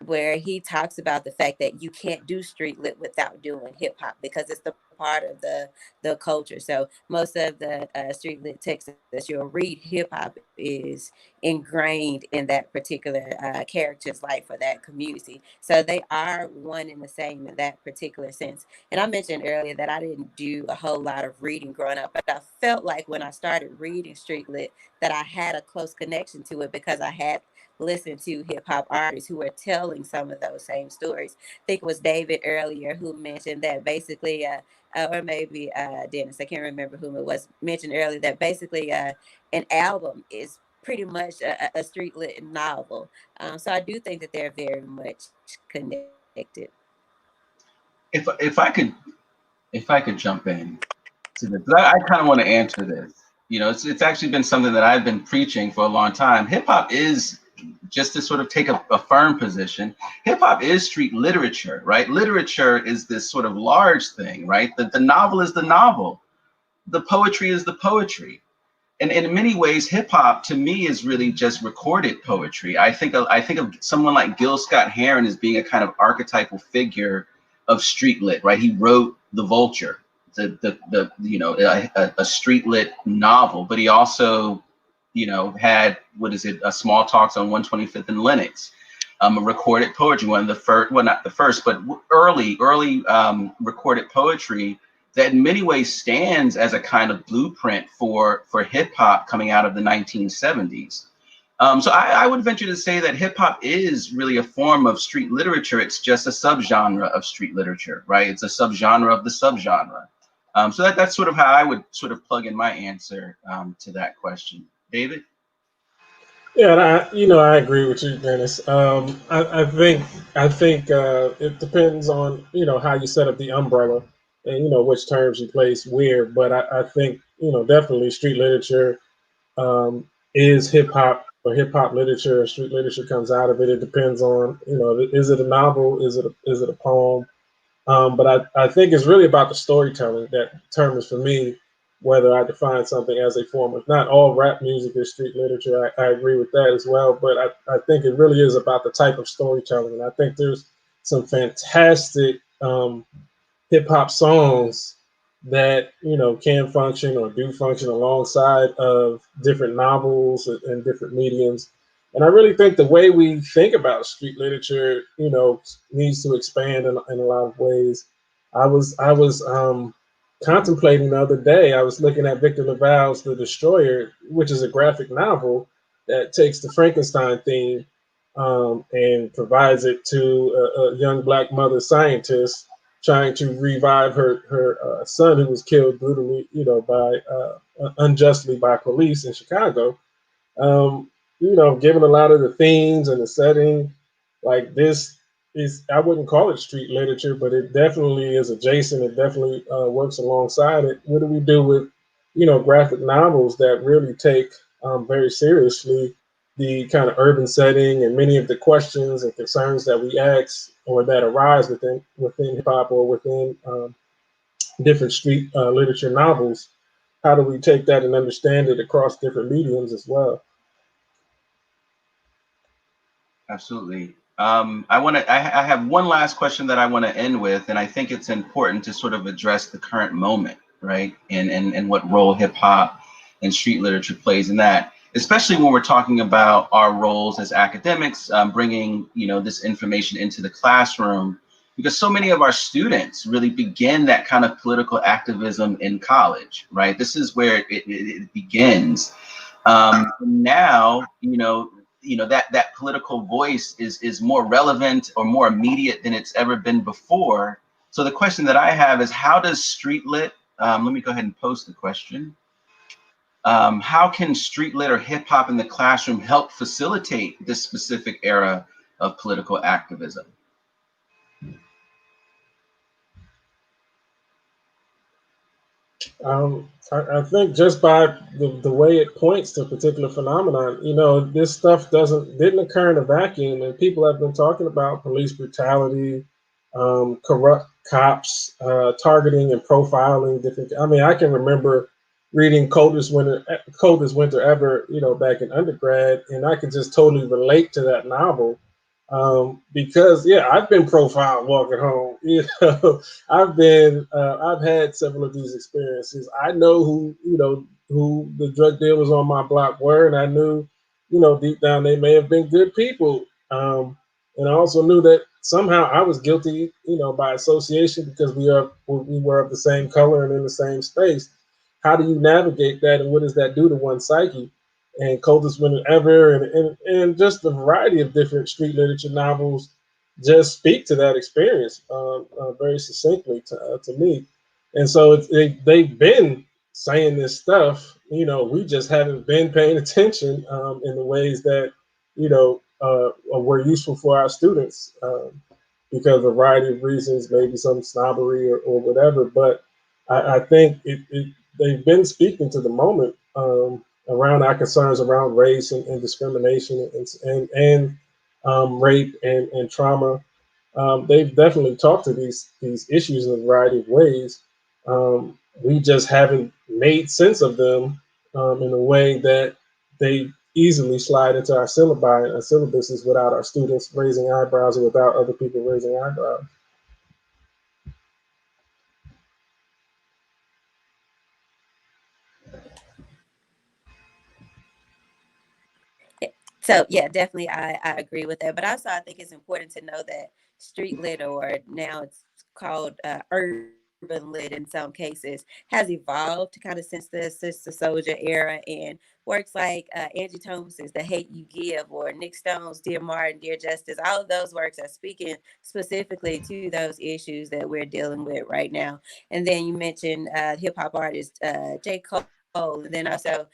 where he talks about the fact that you can't do street lit without doing hip hop because it's the part of the culture. So most of the street lit texts that you'll read, hip hop is ingrained in that particular character's life for that community. So they are one and the same in that particular sense. And I mentioned earlier that I didn't do a whole lot of reading growing up, but I felt like when I started reading street lit that I had a close connection to it because I had listen to hip hop artists who are telling some of those same stories. I think it was David earlier who mentioned that basically, or maybe Dennis, I can't remember whom it was, mentioned earlier that basically an album is pretty much a street lit novel. So I do think that they're very much connected. If I could jump in to this, I kind of want to answer this. You know, it's actually been something that I've been preaching for a long time. Hip hop is, just to sort of take a firm position, hip hop is street literature, right? Literature is this sort of large thing, right? The novel is the novel. The poetry is the poetry. And in many ways, hip hop to me is really just recorded poetry. I think of someone like Gil Scott-Heron as being a kind of archetypal figure of street lit, right? He wrote The Vulture, the you know, a street lit novel, but he also, you know, had, what is it, Small Talks on 125th and Lenox, a recorded poetry, one of the first, well, not the first, but early recorded poetry that in many ways stands as a kind of blueprint for hip hop coming out of the 1970s. So I would venture to say that hip hop is really a form of street literature. It's just a subgenre of street literature, right? It's a subgenre of the subgenre. So that's sort of how I would sort of plug in my answer to that question. David? Yeah, I agree with you, Dennis. I think it depends on how you set up the umbrella and which terms you place where. But I think definitely street literature is hip hop, or hip hop literature or street literature comes out of it. It depends on is it a novel, is it a poem, but I think it's really about the storytelling that determines for me whether I define something as a form of. Not all rap music is street literature. I agree with that as well. But I think it really is about the type of storytelling. And I think there's some fantastic hip hop songs that can function or do function alongside of different novels and different mediums. And I really think the way we think about street literature, needs to expand in a lot of ways. I was contemplating the other day. I was looking at Victor LaValle's *The Destroyer*, which is a graphic novel that takes the Frankenstein theme and provides it to a young black mother scientist trying to revive her son who was killed brutally, by unjustly by police in Chicago. Given a lot of the themes and the setting, like this is, I wouldn't call it street literature, but it definitely is adjacent. It definitely works alongside it. What do we do with, graphic novels that really take very seriously the kind of urban setting and many of the questions and concerns that we ask or that arise within hip hop or within different street literature novels? How do we take that and understand it across different mediums as well? Absolutely. I have one last question that I want to end with, and I think it's important to sort of address the current moment, right? And what role hip hop and street literature plays in that, especially when we're talking about our roles as academics, bringing, this information into the classroom, because so many of our students really begin that kind of political activism in college, right? This is where it begins. Now, that political voice is more relevant or more immediate than it's ever been before. So the question that I have is, how does street lit, let me go ahead and post the question. How can street lit or hip hop in the classroom help facilitate this specific era of political activism? I think just by the way it points to a particular phenomenon, this stuff didn't occur in a vacuum, and people have been talking about police brutality, corrupt cops, targeting and profiling different. I mean, I can remember reading Coldest Winter Ever, back in undergrad, and I could just totally relate to that novel. Because I've been profiled walking home. I've had several of these experiences. I know who the drug dealers on my block were, and I knew, deep down they may have been good people. And I also knew that somehow I was guilty, by association, because we were of the same color and in the same space. How do you navigate that, and what does that do to one's psyche? And Coldest Winter Ever, and just a variety of different street literature novels just speak to that experience very succinctly to me. And so they've been saying this stuff. We just haven't been paying attention in the ways that were useful for our students because of a variety of reasons, maybe some snobbery or whatever. But I think they've been speaking to the moment. Around our concerns around race and discrimination and rape and trauma. They've definitely talked to these issues in a variety of ways. We just haven't made sense of them in a way that they easily slide into our syllabi and syllabuses without our students raising eyebrows or without other people raising eyebrows. So yeah, definitely I agree with that. But also I think it's important to know that street lit, or now it's called urban lit in some cases, has evolved to kind of since the Sister Soldier era, and works like Angie Thomas's The Hate You Give, or Nick Stone's Dear Martin, Dear Justice. All of those works are speaking specifically to those issues that we're dealing with right now. And then you mentioned hip hop artist J. Cole, and then also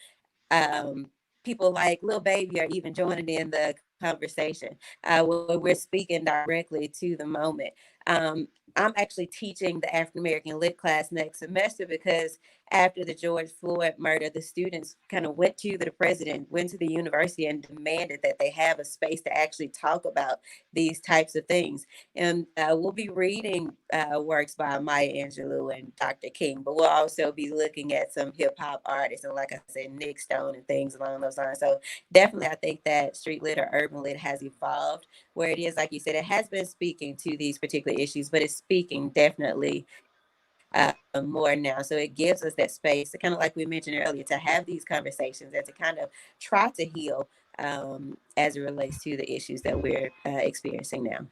people like Lil Baby are even joining in the conversation, where we're speaking directly to the moment. I'm actually teaching the African American Lit class next semester because after the George Floyd murder, the students kind of went to the president, went to the university, and demanded that they have a space to actually talk about these types of things. And we'll be reading works by Maya Angelou and Dr. King, but we'll also be looking at some hip hop artists and, like I said, Nick Stone and things along those lines. So definitely, I think that street lit or urban lit has evolved where it is, like you said, it has been speaking to these particular issues, but it's speaking definitely more now. So it gives us that space to kind of, like we mentioned earlier, to have these conversations and to kind of try to heal as it relates to the issues that we're experiencing now.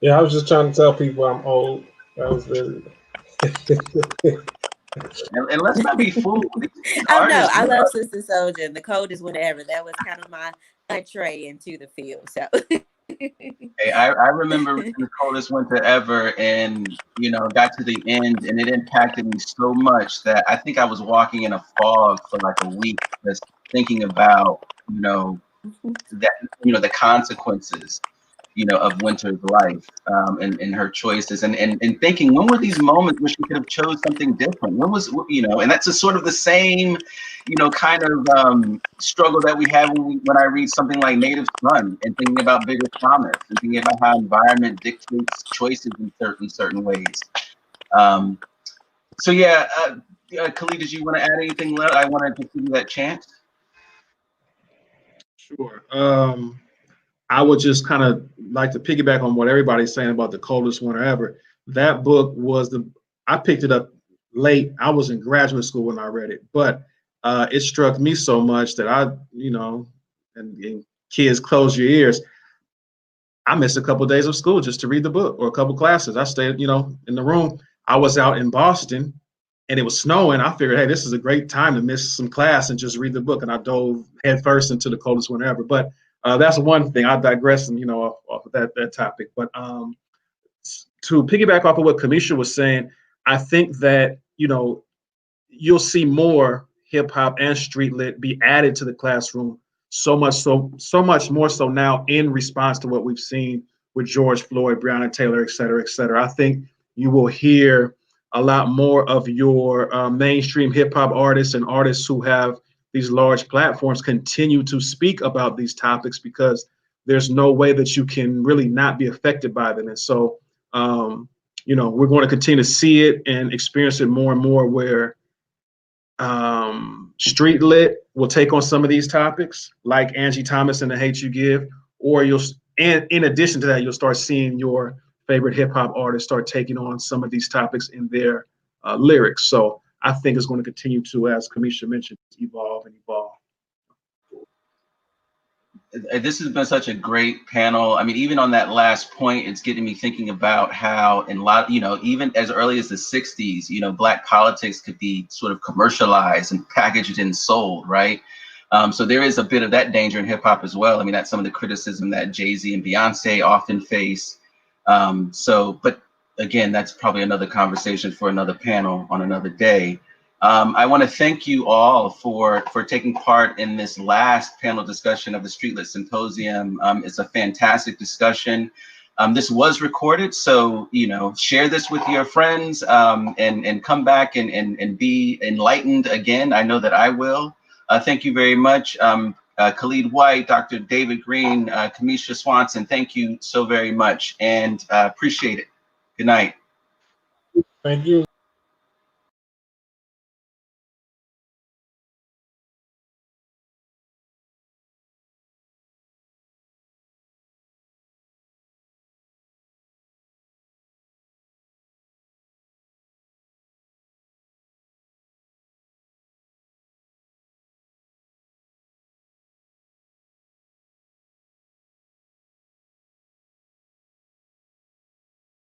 Yeah, I was just trying to tell people I'm old. That was very. And let's not be fooled. Oh no, I love Sister Soldier and The Coldest Whenever. That was kind of my entree into the field. So hey, I remember The Coldest Winter Ever, and got to the end, and it impacted me so much that I think I was walking in a fog for like a week, just thinking about that the consequences of Winter's life, and her choices, and thinking, when were these moments where she could have chose something different? When was, and that's a sort of the same, kind of struggle that we have when I read something like Native Son and thinking about bigger promise and thinking about how environment dictates choices in certain ways. So yeah, Khalid, did you want to add anything? I wanted to give you that chance. Sure. I would just kind of like to piggyback on what everybody's saying about The Coldest Winter Ever. That book was I picked it up late. I was in graduate school when I read it, but it struck me so much that and kids, close your ears. I missed a couple of days of school just to read the book, or a couple classes. I stayed, in the room. I was out in Boston and it was snowing. I figured, hey, this is a great time to miss some class and just read the book. And I dove headfirst into The Coldest Winter Ever. But that's one thing. I digress, and off of that topic. But to piggyback off of what Kemeshia was saying, I think that you'll see more hip hop and street lit be added to the classroom. So much more so now, in response to what we've seen with George Floyd, Breonna Taylor, et cetera, et cetera. I think you will hear a lot more of your mainstream hip hop artists and artists who have these large platforms continue to speak about these topics, because there's no way that you can really not be affected by them. And so, we're going to continue to see it and experience it more and more, where street lit will take on some of these topics, like Angie Thomas and The Hate You Give, or and in addition to that, you'll start seeing your favorite hip hop artists start taking on some of these topics in their lyrics. So I think it's going to continue to, as Kemeshia mentioned, evolve and evolve. This has been such a great panel. I mean, even on that last point, it's getting me thinking about how, in a lot, even as early as the 60s, Black politics could be sort of commercialized and packaged and sold, right? So there is a bit of that danger in hip hop as well. I mean, that's some of the criticism that Jay-Z and Beyonce often face. But again, that's probably another conversation for another panel on another day. I want to thank you all for taking part in this last panel discussion of the Streetlit Symposium. It's a fantastic discussion. This was recorded, so share this with your friends, and come back and be enlightened again. I know that I will. Thank you very much. Khalid White, Dr. David Green, Kemeshia Swanson, thank you so very much, and appreciate it. Good night. Thank you.